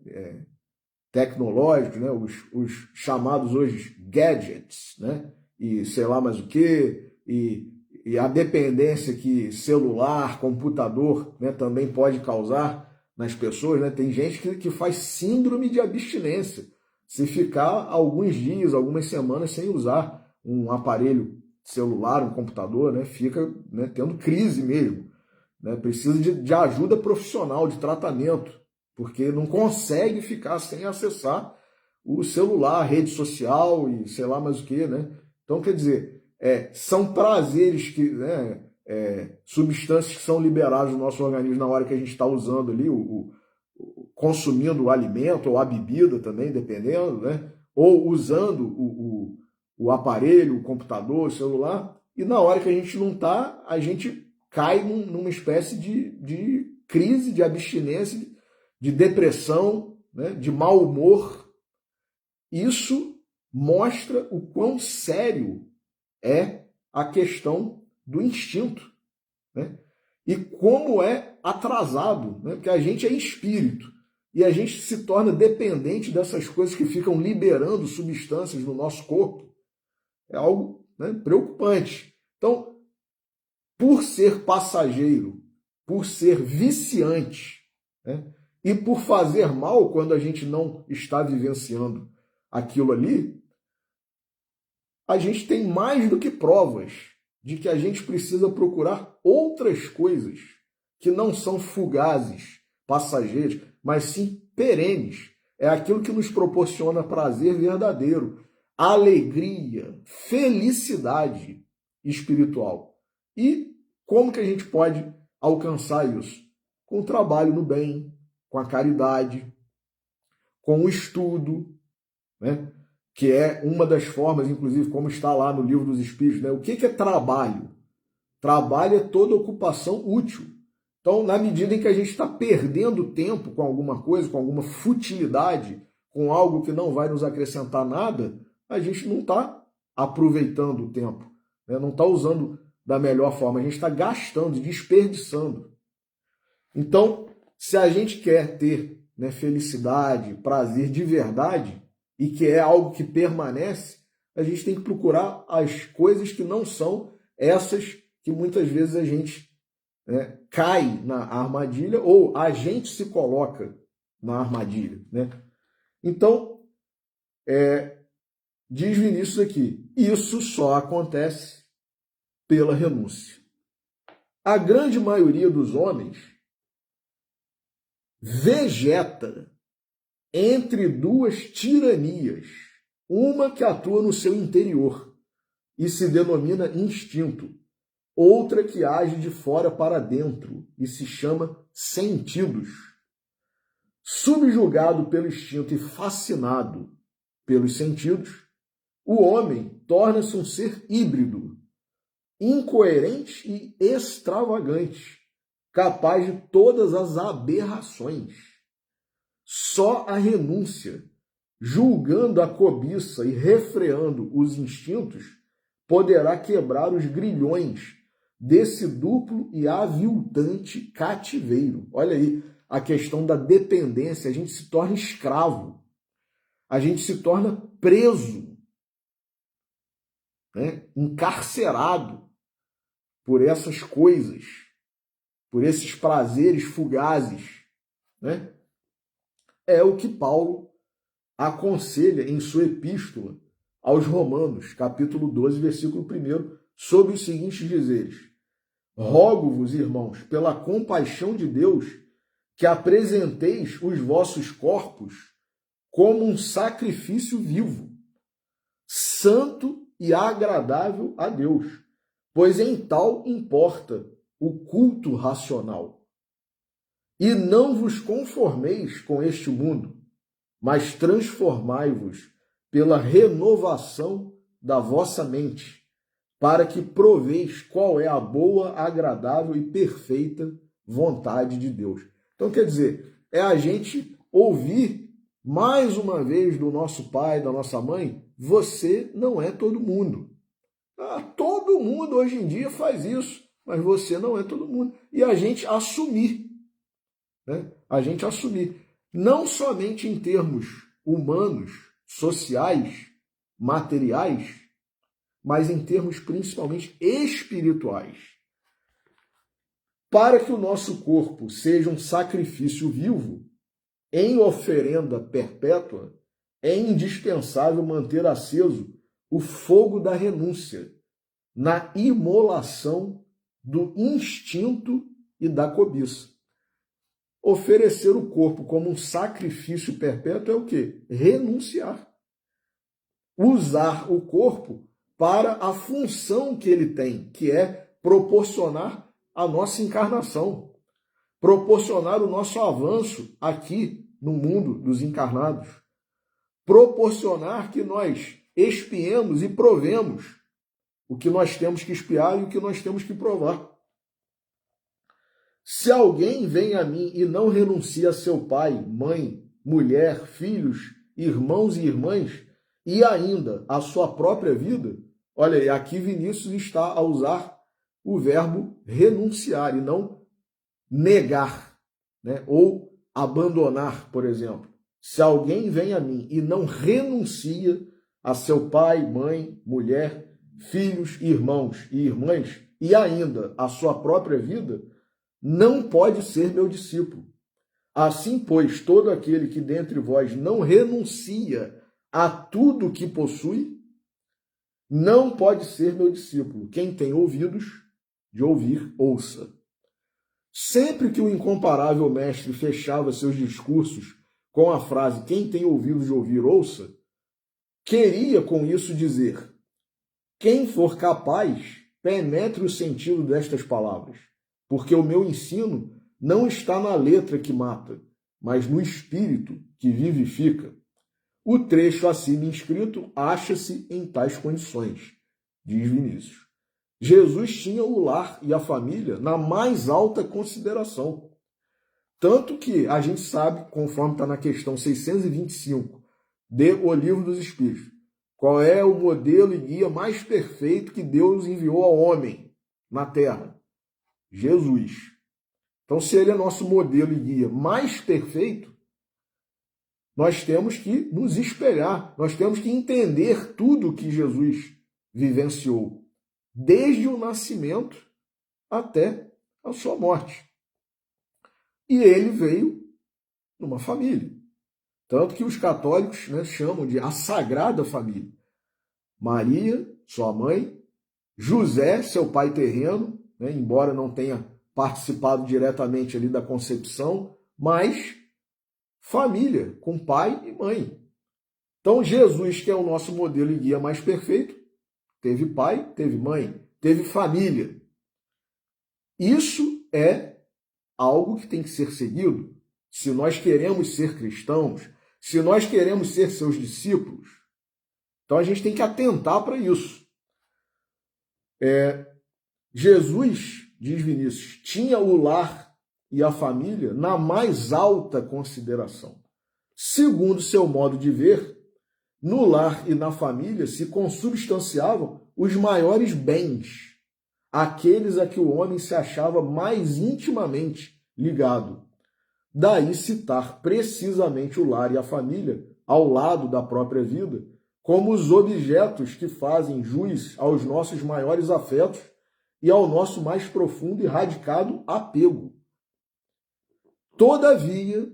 tecnológicos, né, os chamados hoje gadgets, né, e sei lá mais o que, e a dependência que celular, computador, né, também pode causar nas pessoas, né? Tem gente que faz síndrome de abstinência se ficar alguns dias, algumas semanas sem usar um aparelho celular, um computador, né, fica, né, tendo crise mesmo, né, precisa de ajuda profissional, de tratamento, porque não consegue ficar sem acessar o celular, a rede social e sei lá mais o que, né? Então, quer dizer, são prazeres que, né, substâncias que são liberadas no nosso organismo na hora que a gente está usando ali, consumindo o alimento ou a bebida também, dependendo, né? ou usando o aparelho, o computador, o celular, e na hora que a gente não está, a gente cai numa espécie de crise, de abstinência, de depressão, né, de mau humor. Isso mostra o quão sério é a questão do instinto, né? E como é atrasado, né? Porque a gente é espírito e a gente se torna dependente dessas coisas que ficam liberando substâncias no nosso corpo. É algo, né, preocupante. Então, por ser passageiro, por ser viciante, né, e por fazer mal quando a gente não está vivenciando aquilo ali, a gente tem mais do que provas de que a gente precisa procurar outras coisas que não são fugazes, passageiras, mas sim perenes. É aquilo que nos proporciona prazer verdadeiro, alegria, felicidade espiritual. E como que a gente pode alcançar isso? Com o trabalho no bem, com a caridade, com o estudo, né? Que é uma das formas, inclusive, como está lá no Livro dos Espíritos, né? O que é trabalho? Trabalho é toda ocupação útil. Então, na medida em que a gente está perdendo tempo com alguma coisa, com alguma futilidade, com algo que não vai nos acrescentar nada, a gente não está aproveitando o tempo, né? Não está usando da melhor forma, a gente está gastando, desperdiçando. Então, se a gente quer ter, né, felicidade, prazer de verdade, e que é algo que permanece, a gente tem que procurar as coisas que não são essas que muitas vezes a gente, né, cai na armadilha ou a gente se coloca na armadilha, né? Então, diz Vinícius aqui, isso só acontece pela renúncia. A grande maioria dos homens vegeta entre duas tiranias, uma que atua no seu interior e se denomina instinto, outra que age de fora para dentro e se chama sentidos. Subjugado pelo instinto e fascinado pelos sentidos, o homem torna-se um ser híbrido, incoerente e extravagante, capaz de todas as aberrações. Só a renúncia, julgando a cobiça e refreando os instintos, poderá quebrar os grilhões desse duplo e aviltante cativeiro. Olha aí a questão da dependência, a gente se torna escravo, a gente se torna preso, né? Encarcerado por essas coisas, por esses prazeres fugazes, né? É o que Paulo aconselha em sua epístola aos Romanos, capítulo 12, versículo 1, sobre os seguintes dizeres: rogo-vos, irmãos, pela compaixão de Deus, que apresenteis os vossos corpos como um sacrifício vivo, santo e agradável a Deus, pois em tal importa o culto racional. E não vos conformeis com este mundo, mas transformai-vos pela renovação da vossa mente, para que proveis qual é a boa, agradável e perfeita vontade de Deus. Então, quer dizer, é a gente ouvir mais uma vez do nosso pai, da nossa mãe, você não é todo mundo. Todo mundo hoje em dia faz isso, mas você não é todo mundo. E a gente assumir, né? A gente assumir, não somente em termos humanos, sociais, materiais, mas em termos principalmente espirituais. Para que o nosso corpo seja um sacrifício vivo, em oferenda perpétua, é indispensável manter aceso o fogo da renúncia, na imolação do instinto e da cobiça. Oferecer o corpo como um sacrifício perpétuo é o quê? Renunciar. Usar o corpo para a função que ele tem, que é proporcionar a nossa encarnação, proporcionar o nosso avanço aqui no mundo dos encarnados, proporcionar que nós espiemos e provemos o que nós temos que espiar e o que nós temos que provar. Se alguém vem a mim e não renuncia a seu pai, mãe, mulher, filhos, irmãos e irmãs, e ainda a sua própria vida, olha, aqui Vinícius está a usar o verbo renunciar e não negar, né? Ou abandonar, por exemplo. Se alguém vem a mim e não renuncia a seu pai, mãe, mulher, filhos, irmãos e irmãs, e ainda a sua própria vida, não pode ser meu discípulo. Assim, pois, todo aquele que dentre vós não renuncia a tudo que possui, não pode ser meu discípulo. Quem tem ouvidos de ouvir, ouça. Sempre que o incomparável mestre fechava seus discursos com a frase quem tem ouvidos de ouvir, ouça, queria com isso dizer: quem for capaz, penetre o sentido destas palavras, porque o meu ensino não está na letra que mata, mas no espírito que vivifica. O trecho acima inscrito acha-se em tais condições, diz Vinícius. Jesus tinha o lar e a família na mais alta consideração. Tanto que a gente sabe, conforme está na questão 625 de O Livro dos Espíritos, qual é o modelo e guia mais perfeito que Deus enviou ao homem na Terra? Jesus. Então, se ele é nosso modelo e guia mais perfeito, nós temos que nos espelhar, nós temos que entender tudo o que Jesus vivenciou, desde o nascimento até a sua morte. E ele veio numa família. Tanto que os católicos, né, chamam de a Sagrada Família. Maria, sua mãe, José, seu pai terreno, né, embora não tenha participado diretamente ali da concepção, mas família, com pai e mãe. Então Jesus, que é o nosso modelo e guia mais perfeito, teve pai, teve mãe, teve família. Isso é algo que tem que ser seguido. Se nós queremos ser cristãos, se nós queremos ser seus discípulos, então a gente tem que atentar para isso. Jesus, diz Vinícius, tinha o lar e a família na mais alta consideração. Segundo seu modo de ver, no lar e na família se consubstanciavam os maiores bens, aqueles a que o homem se achava mais intimamente ligado. Daí citar precisamente o lar e a família, ao lado da própria vida, como os objetos que fazem jus aos nossos maiores afetos e ao nosso mais profundo e radicado apego. Todavia,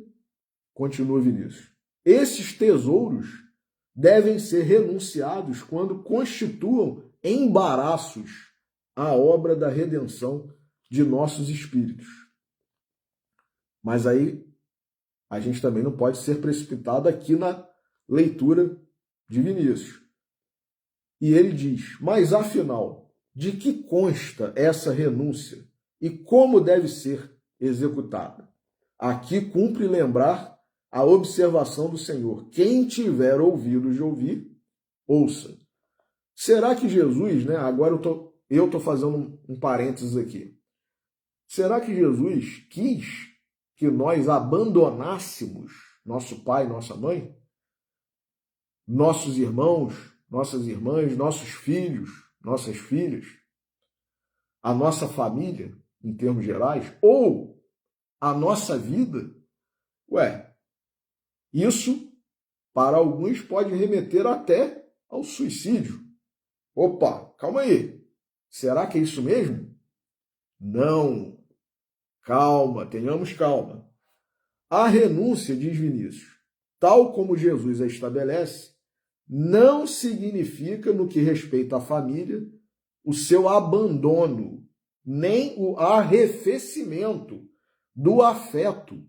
continua Vinícius, esses tesouros devem ser renunciados quando constituam embaraços à obra da redenção de nossos espíritos. Mas aí a gente também não pode ser precipitado aqui na leitura de Vinícius. E ele diz, mas afinal, de que consta essa renúncia e como deve ser executada? Aqui cumpre lembrar a observação do Senhor. Quem tiver ouvidos de ouvir, ouça. Será que Jesus, né? Agora eu estou fazendo um parênteses aqui. Será que Jesus quis que nós abandonássemos nosso pai, nossa mãe? Nossos irmãos, nossas irmãs, nossos filhos, nossas filhas, a nossa família, em termos gerais, ou a nossa vida? Isso, para alguns, pode remeter até ao suicídio. Opa, calma aí. Será que é isso mesmo? Não. Calma, tenhamos calma. A renúncia, diz Vinícius, tal como Jesus a estabelece, não significa, no que respeita à família, o seu abandono, nem o arrefecimento do afeto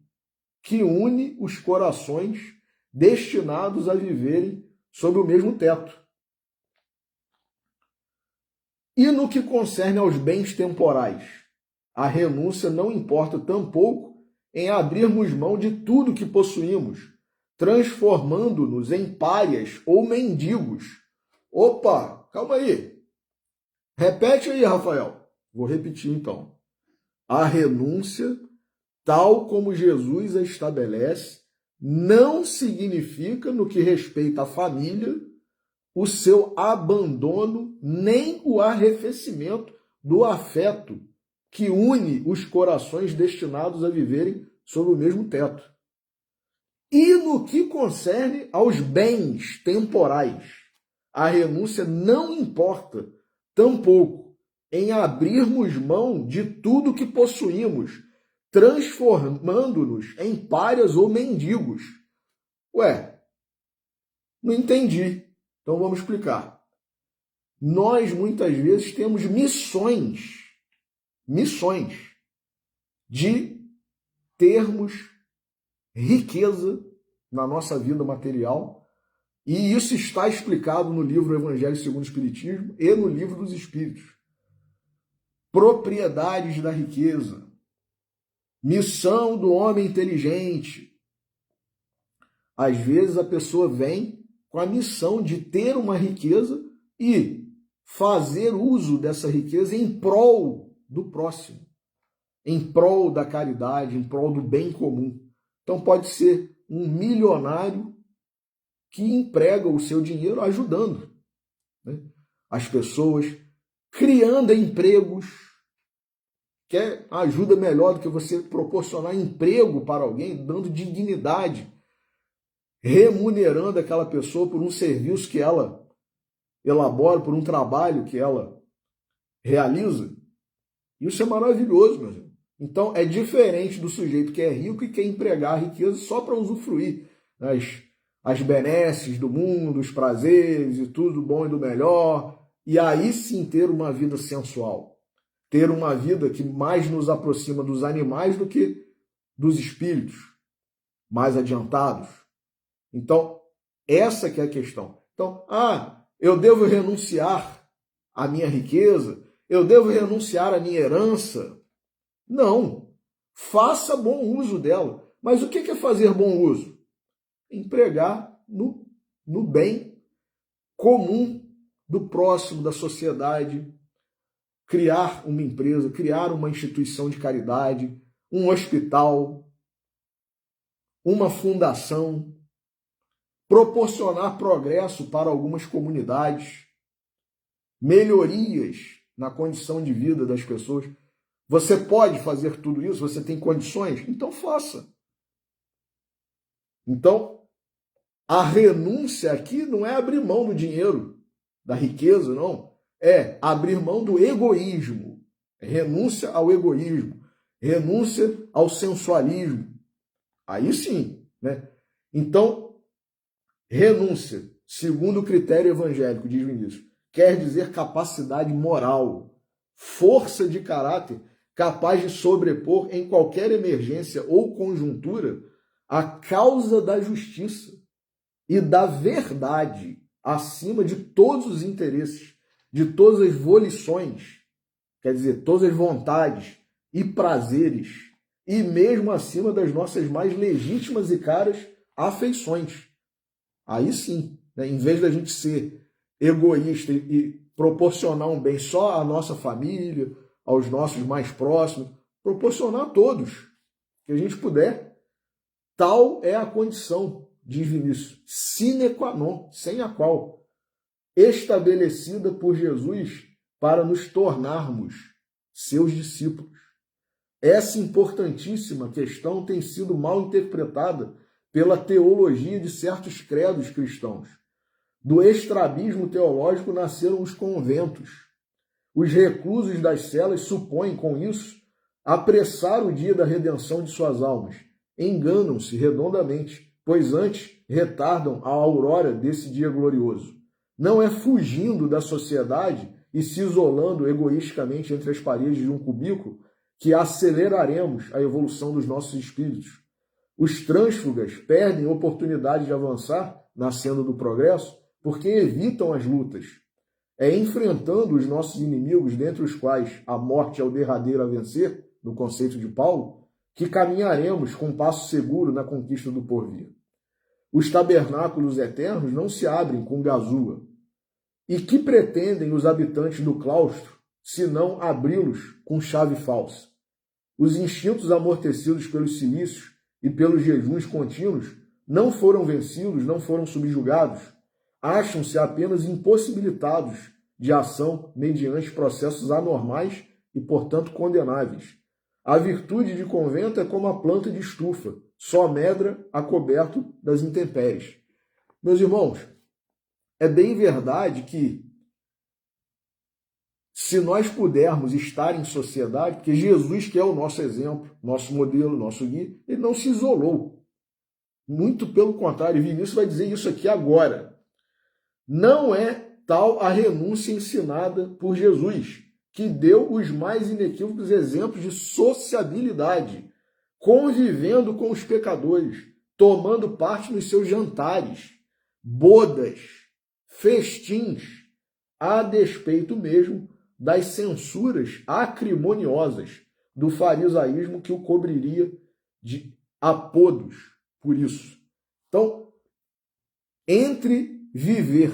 que une os corações destinados a viverem sob o mesmo teto. E no que concerne aos bens temporais, a renúncia não importa tampouco em abrirmos mão de tudo que possuímos, transformando-nos em párias ou mendigos. Opa, calma aí. Repete aí, Rafael. Vou repetir então. A renúncia, tal como Jesus a estabelece, não significa, no que respeita à família, o seu abandono, nem o arrefecimento do afeto que une os corações destinados a viverem sob o mesmo teto. E no que concerne aos bens temporais, a renúncia não importa, tampouco, em abrirmos mão de tudo que possuímos, transformando-nos em párias ou mendigos. Ué, não entendi. Então vamos explicar. Nós muitas vezes temos missões de termos riqueza na nossa vida material, e isso está explicado no livro Evangelho segundo o Espiritismo e no livro dos Espíritos. Propriedades da riqueza, missão do homem inteligente. Às vezes a pessoa vem com a missão de ter uma riqueza e fazer uso dessa riqueza em prol do próximo, em prol da caridade, em prol do bem comum. Então pode ser um milionário que emprega o seu dinheiro ajudando, né, as pessoas, criando empregos, que é ajuda melhor do que você proporcionar emprego para alguém, dando dignidade, remunerando aquela pessoa por um serviço que ela elabora, por um trabalho que ela realiza. Isso é maravilhoso, meu irmão. Então, é diferente do sujeito que é rico e quer empregar a riqueza só para usufruir as benesses do mundo, os prazeres e tudo do bom e do melhor, e aí sim ter uma vida sensual, ter uma vida que mais nos aproxima dos animais do que dos espíritos mais adiantados. Então, essa que é a questão. Então, eu devo renunciar à minha riqueza, eu devo renunciar à minha herança. Não, faça bom uso dela. Mas o que é fazer bom uso? Empregar no bem comum do próximo, da sociedade, criar uma empresa, criar uma instituição de caridade, um hospital, uma fundação, proporcionar progresso para algumas comunidades, melhorias na condição de vida das pessoas. Você pode fazer tudo isso? Você tem condições? Então faça. Então, a renúncia aqui não é abrir mão do dinheiro, da riqueza, não. É abrir mão do egoísmo. Renúncia ao egoísmo. Renúncia ao sensualismo. Aí sim, né? Então, renúncia, segundo o critério evangélico, diz o ministro, quer dizer capacidade moral, força de caráter capaz de sobrepor em qualquer emergência ou conjuntura a causa da justiça e da verdade acima de todos os interesses, de todas as volições, quer dizer, todas as vontades e prazeres, e mesmo acima das nossas mais legítimas e caras afeições. Aí sim, né, em vez da gente ser egoísta e proporcionar um bem só à nossa família, aos nossos mais próximos, proporcionar a todos, que a gente puder. Tal é a condição, diz Vinícius, sine qua non, sem a qual, estabelecida por Jesus para nos tornarmos seus discípulos. Essa importantíssima questão tem sido mal interpretada pela teologia de certos credos cristãos. Do estrabismo teológico nasceram os conventos. Os reclusos das celas supõem com isso apressar o dia da redenção de suas almas. Enganam-se redondamente, pois antes retardam a aurora desse dia glorioso. Não é fugindo da sociedade e se isolando egoisticamente entre as paredes de um cubículo que aceleraremos a evolução dos nossos espíritos. Os trânsfugas perdem oportunidade de avançar na senda do progresso porque evitam as lutas. É enfrentando os nossos inimigos, dentre os quais a morte é o derradeiro a vencer, no conceito de Paulo, que caminharemos com passo seguro na conquista do porvir. os tabernáculos eternos não se abrem com gazua. E que pretendem os habitantes do claustro, se não abri-los com chave falsa? Os instintos amortecidos pelos cilícios e pelos jejuns contínuos não foram vencidos, não foram subjugados, acham-se apenas impossibilitados de ação mediante processos anormais e, portanto, condenáveis. A virtude de convento é como a planta de estufa, só medra a coberto das intempéries. Meus irmãos, é bem verdade que se nós pudermos estar em sociedade, porque Jesus, que é o nosso exemplo, nosso modelo, nosso guia, ele não se isolou. Muito pelo contrário, Vinícius vai dizer isso aqui agora. Não é tal a renúncia ensinada por Jesus, que deu os mais inequívocos exemplos de sociabilidade, convivendo com os pecadores, tomando parte nos seus jantares, bodas, festins, a despeito mesmo das censuras acrimoniosas do farisaísmo que o cobriria de apodos por isso. Então, entre viver,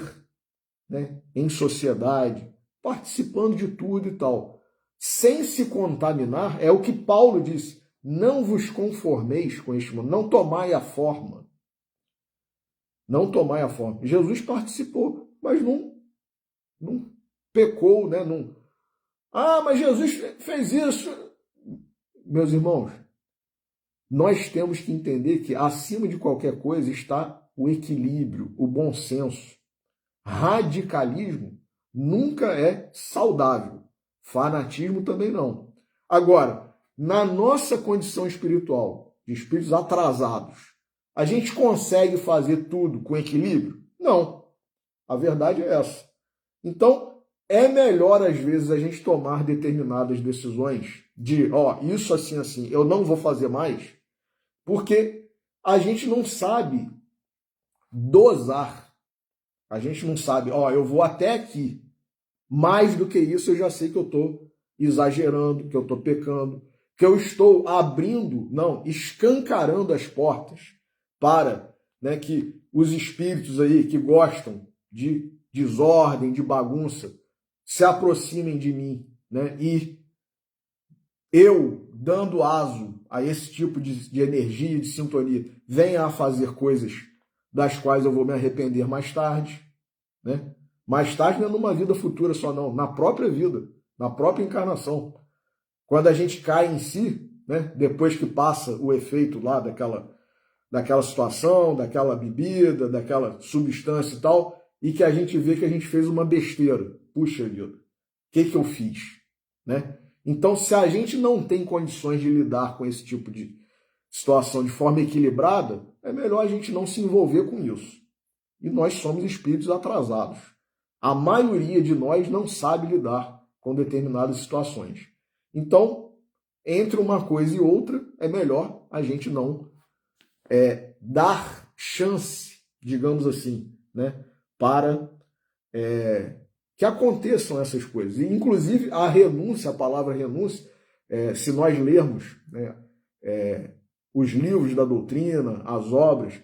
né, em sociedade, participando de tudo e tal, sem se contaminar, é o que Paulo disse, não vos conformeis com este mundo, não tomai a forma. Não tomai a forma. Jesus participou, mas não pecou, né? Não... Ah, mas Jesus fez isso. Meus irmãos, nós temos que entender que acima de qualquer coisa está o equilíbrio, o bom senso. Radicalismo nunca é saudável. Fanatismo também não. Agora, na nossa condição espiritual, de espíritos atrasados, a gente consegue fazer tudo com equilíbrio? Não. A verdade é essa. Então, é melhor, às vezes, a gente tomar determinadas decisões de, isso assim, eu não vou fazer mais, porque a gente não sabe dosar. A gente não sabe, eu vou até aqui. Mais do que isso, eu já sei que eu estou exagerando, que eu estou pecando, que eu estou escancarando as portas para, né, que os espíritos aí que gostam de desordem, de bagunça, se aproximem de mim, né? E eu, dando aso a esse tipo de energia, de sintonia, venha a fazer coisas das quais eu vou me arrepender mais tarde, né? Mais tarde não é numa vida futura só não, na própria vida, na própria encarnação. Quando a gente cai em si, né? Depois que passa o efeito lá daquela situação, daquela bebida, daquela substância e tal, e que a gente vê que a gente fez uma besteira. Puxa vida, o que eu fiz? Né? Então, se a gente não tem condições de lidar com esse tipo de situação de forma equilibrada, é melhor a gente não se envolver com isso. E nós somos espíritos atrasados. A maioria de nós não sabe lidar com determinadas situações. Então, entre uma coisa e outra, é melhor a gente não dar chance, digamos assim, né, para que aconteçam essas coisas. E, inclusive, a renúncia, a palavra renúncia, se nós lermos, né, os livros da doutrina, as obras,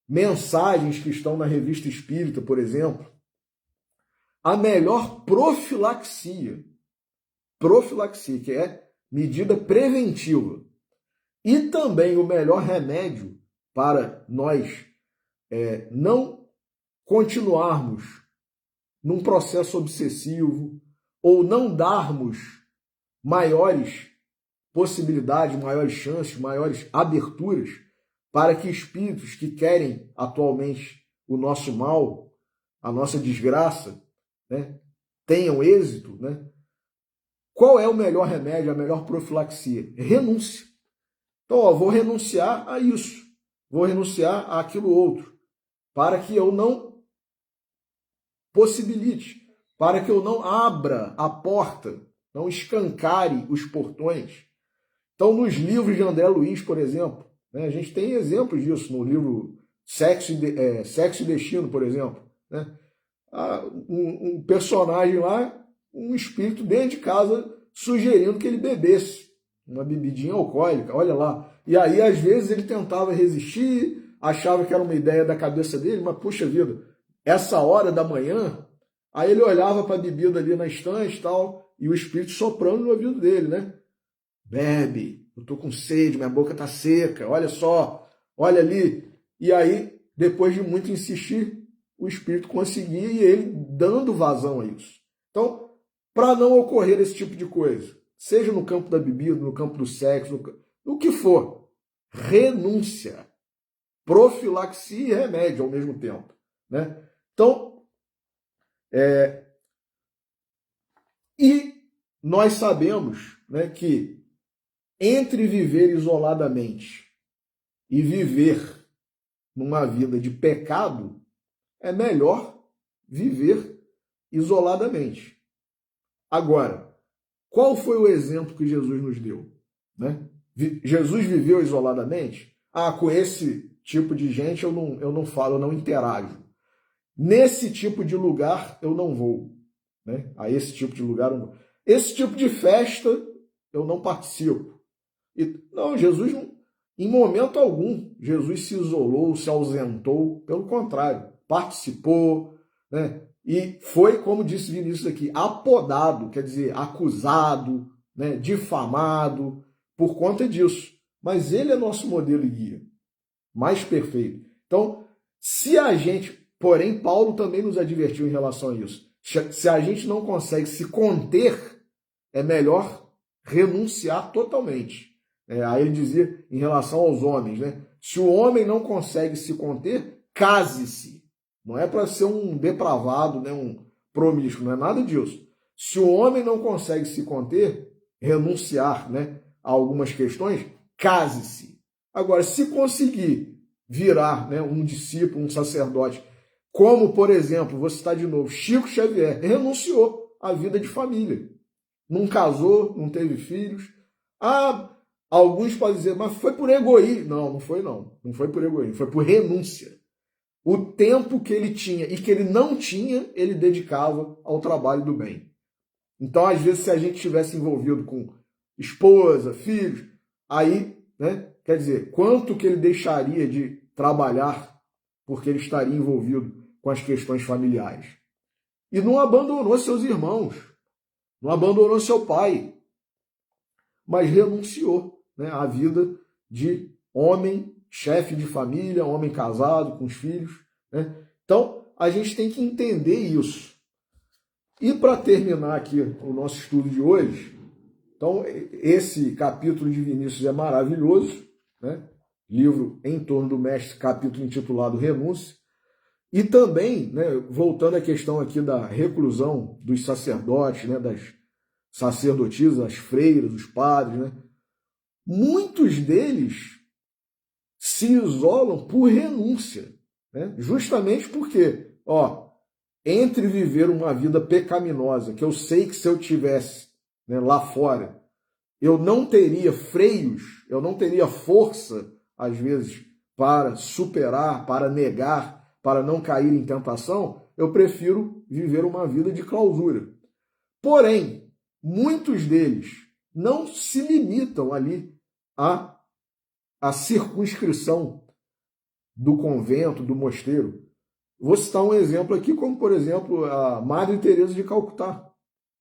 mensagens que estão na Revista Espírita, por exemplo, a melhor profilaxia, que é medida preventiva, e também o melhor remédio para nós não continuarmos num processo obsessivo ou não darmos maiores possibilidades, maiores chances, maiores aberturas para que espíritos que querem atualmente o nosso mal, a nossa desgraça, né, tenham êxito, né? Qual é o melhor remédio, a melhor profilaxia? Renúncia. Então, vou renunciar a isso, vou renunciar àquilo outro, para que eu não possibilite, para que eu não abra a porta, não escancare os portões. Então, nos livros de André Luiz, por exemplo, né, a gente tem exemplos disso no livro Sexo e Destino, por exemplo. Né? Um personagem lá, um espírito dentro de casa, sugerindo que ele bebesse uma bebidinha alcoólica, olha lá. E aí, às vezes, ele tentava resistir, achava que era uma ideia da cabeça dele, mas puxa vida, essa hora da manhã, aí ele olhava para a bebida ali na estante e tal, e o Espírito soprando no ouvido dele, né? Bebe, eu tô com sede, minha boca tá seca, olha só, olha ali. E aí, depois de muito insistir, o Espírito conseguia e ele dando vazão a isso. Então, para não ocorrer esse tipo de coisa, seja no campo da bebida, no campo do sexo, no que for, renúncia, profilaxia e remédio ao mesmo tempo, né? Então, e nós sabemos, né, que entre viver isoladamente e viver numa vida de pecado, é melhor viver isoladamente. Agora, qual foi o exemplo que Jesus nos deu? Né? Jesus viveu isoladamente? Ah, com esse tipo de gente eu não falo, eu não interajo. Nesse tipo de lugar eu não vou. Né? A esse tipo de lugar eu não vou. Esse tipo de festa eu não participo. Não, Jesus não, em momento algum, Jesus se isolou, se ausentou, pelo contrário, participou, né? E foi, como disse Vinícius aqui, apodado, quer dizer, acusado, né? Difamado, por conta disso. Mas ele é nosso modelo e guia, mais perfeito. Então, se a gente, porém, Paulo também nos advertiu em relação a isso. Se a gente não consegue se conter, é melhor renunciar totalmente. Aí ele dizia em relação aos homens, né? Se o homem não consegue se conter, case-se. Não é para ser um depravado, né? Um promíscuo, não é nada disso. Se o homem não consegue se conter, renunciar, né, a algumas questões, case-se. Agora, se conseguir virar, né, um discípulo, um sacerdote, como, por exemplo, vou citar de novo, Chico Xavier, renunciou à vida de família. Não casou, não teve filhos. Ah, alguns podem dizer, mas foi por egoísmo. Não, não foi não. Não foi por egoísmo, foi por renúncia. O tempo que ele tinha e que ele não tinha, ele dedicava ao trabalho do bem. Então, às vezes, se a gente estivesse envolvido com esposa, filhos, aí, né, quer dizer, quanto que ele deixaria de trabalhar porque ele estaria envolvido com as questões familiares? E não abandonou seus irmãos, não abandonou seu pai, mas renunciou, né, à vida de homem, chefe de família, homem casado, com os filhos. Né? Então, a gente tem que entender isso. E para terminar aqui o nosso estudo de hoje, então, esse capítulo de Vinícius é maravilhoso, né? Livro Em Torno do Mestre, capítulo intitulado Renúncia. E também, né, voltando à questão aqui da reclusão dos sacerdotes, né, das sacerdotisas, as freiras, os padres, né? Muitos deles se isolam por renúncia, né? Justamente porque, entre viver uma vida pecaminosa, que eu sei que se eu tivesse, né, lá fora, eu não teria freios, eu não teria força, às vezes, para superar, para negar, para não cair em tentação, eu prefiro viver uma vida de clausura. Porém, muitos deles não se limitam ali à circunscrição do convento, do mosteiro. Vou citar um exemplo aqui, como, por exemplo, a Madre Teresa de Calcutá.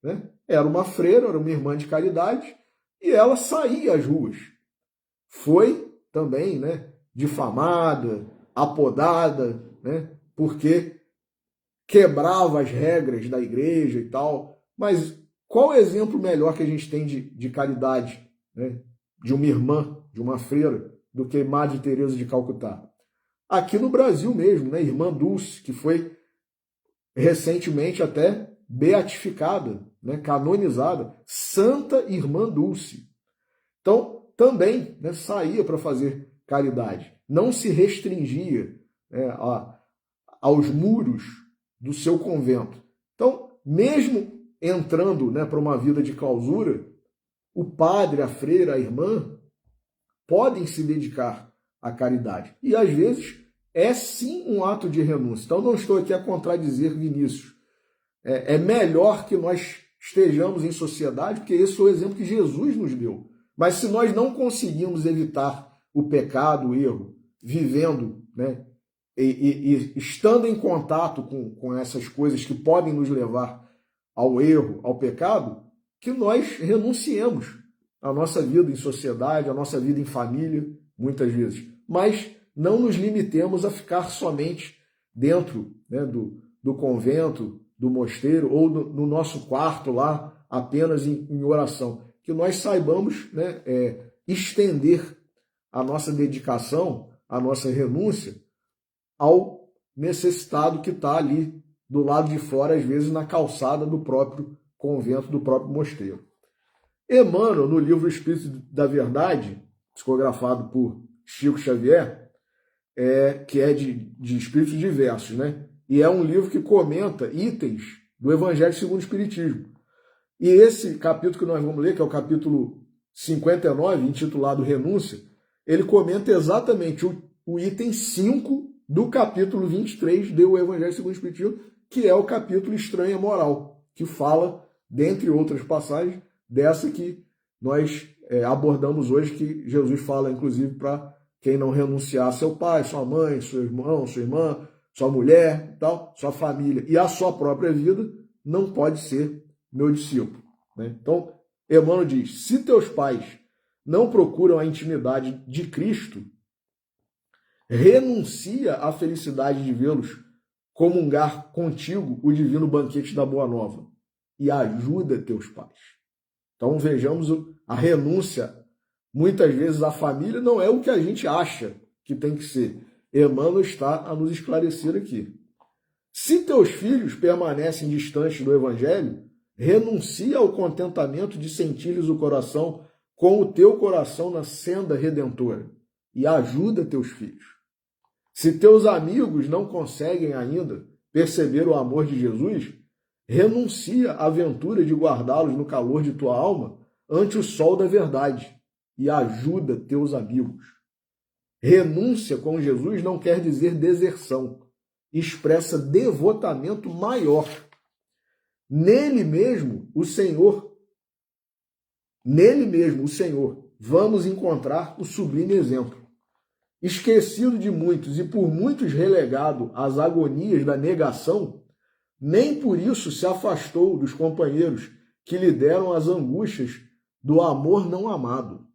Né? Era uma freira, era uma irmã de caridade, e ela saía às ruas. Foi também, né, difamada, apodada, né, porque quebrava as regras da igreja e tal. Mas qual o exemplo melhor que a gente tem de caridade, né, de uma irmã, de uma freira, do que Madre Teresa de Calcutá? Aqui no Brasil mesmo, né, Irmã Dulce, que foi recentemente até beatificada, né, canonizada, Santa Irmã Dulce. Então, também, né, saía para fazer caridade. Não se restringia, né, aos muros do seu convento. Então, mesmo entrando, né, para uma vida de clausura, o padre, a freira, a irmã podem se dedicar à caridade. E, às vezes, é sim um ato de renúncia. Então, não estou aqui a contradizer Vinícius. É melhor que nós estejamos em sociedade, porque esse é o exemplo que Jesus nos deu. Mas se nós não conseguimos evitar o pecado, o erro, vivendo, né, e estando em contato com essas coisas que podem nos levar ao erro, ao pecado, que nós renunciemos à nossa vida em sociedade, à nossa vida em família, muitas vezes. Mas não nos limitemos a ficar somente dentro, né, do convento, do mosteiro ou no nosso quarto lá, apenas em oração. Que nós saibamos, né, estender a nossa dedicação, a nossa renúncia ao necessitado que está ali do lado de fora, às vezes na calçada do próprio convento, do próprio mosteiro. Emmanuel, no livro Espírito da Verdade, psicografado por Chico Xavier, que é de espíritos diversos, né? E é um livro que comenta itens do Evangelho segundo o Espiritismo. E esse capítulo que nós vamos ler, que é o capítulo 59, intitulado Renúncia, ele comenta exatamente o item 5 do capítulo 23 do Evangelho segundo o Espiritismo, que é o capítulo Estranha Moral, que fala, dentre outras passagens, dessa que nós abordamos hoje, que Jesus fala, inclusive, para quem não renunciar a seu pai, sua mãe, seu irmão, sua irmã, sua mulher, tal, sua família e a sua própria vida, não pode ser meu discípulo, né? Então, Emmanuel diz, se teus pais não procuram a intimidade de Cristo, renuncia à felicidade de vê-los comungar contigo o divino banquete da Boa Nova e ajuda teus pais. Então vejamos a renúncia, muitas vezes a família não é o que a gente acha que tem que ser. Emmanuel está a nos esclarecer aqui. Se teus filhos permanecem distantes do Evangelho, renuncia ao contentamento de sentir-lhes o coração com o teu coração na senda redentora e ajuda teus filhos. Se teus amigos não conseguem ainda perceber o amor de Jesus, renuncia à aventura de guardá-los no calor de tua alma ante o sol da verdade e ajuda teus amigos. Renúncia com Jesus não quer dizer deserção, expressa devotamento maior. Nele mesmo, o Senhor, vamos encontrar o sublime exemplo. Esquecido de muitos e por muitos relegado às agonias da negação, nem por isso se afastou dos companheiros que lhe deram as angústias do amor não amado.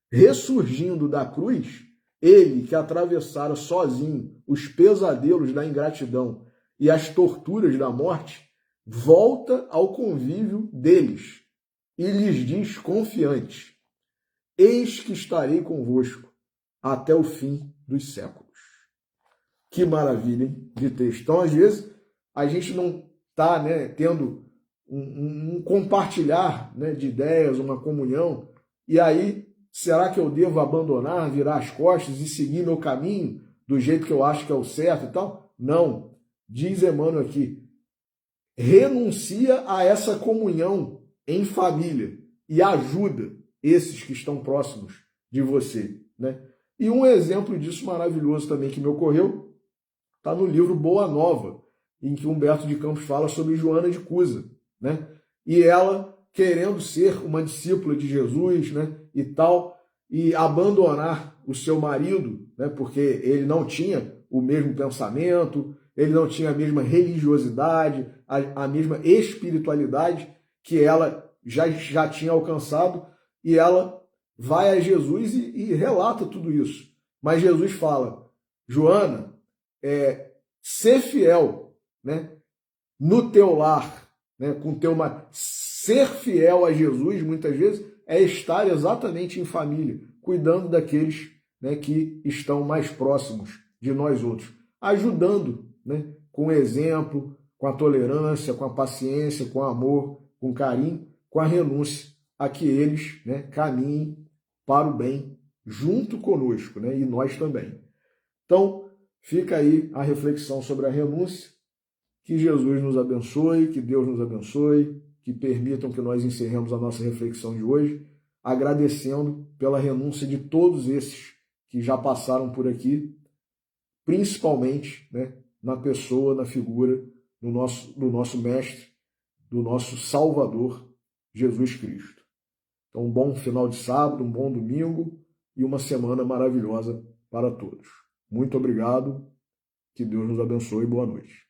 Ressurgindo da cruz, ele que atravessara sozinho os pesadelos da ingratidão e as torturas da morte, volta ao convívio deles e lhes diz confiante, eis que estarei convosco até o fim dos séculos. Que maravilha, hein, de texto. Então, às vezes, a gente não está, né, tendo um compartilhar, né, de ideias, uma comunhão, e aí, será que eu devo abandonar, virar as costas e seguir meu caminho do jeito que eu acho que é o certo e tal? Não. Diz Emmanuel aqui, renuncia a essa comunhão em família e ajuda esses que estão próximos de você, né? E um exemplo disso maravilhoso também que me ocorreu está no livro Boa Nova, em que Humberto de Campos fala sobre Joana de Cusa, né? E ela querendo ser uma discípula de Jesus, né, e tal, e abandonar o seu marido, né, porque ele não tinha o mesmo pensamento, ele não tinha a mesma religiosidade, a mesma espiritualidade que ela já tinha alcançado, e ela vai a Jesus e relata tudo isso. Mas Jesus fala, Joana, ser fiel, né, no teu lar, né, com teu marido. Ser fiel a Jesus, muitas vezes, é estar exatamente em família, cuidando daqueles, né, que estão mais próximos de nós outros, ajudando, né, com o exemplo, com a tolerância, com a paciência, com o amor, com o carinho, com a renúncia, a que eles, né, caminhem para o bem junto conosco, né, e nós também. Então, fica aí a reflexão sobre a renúncia. Que Jesus nos abençoe, que Deus nos abençoe, que permitam que nós encerremos a nossa reflexão de hoje, agradecendo pela renúncia de todos esses que já passaram por aqui, principalmente, né, na pessoa, na figura do nosso Mestre, do nosso Salvador, Jesus Cristo. Então, um bom final de sábado, um bom domingo e uma semana maravilhosa para todos. Muito obrigado, que Deus nos abençoe e boa noite.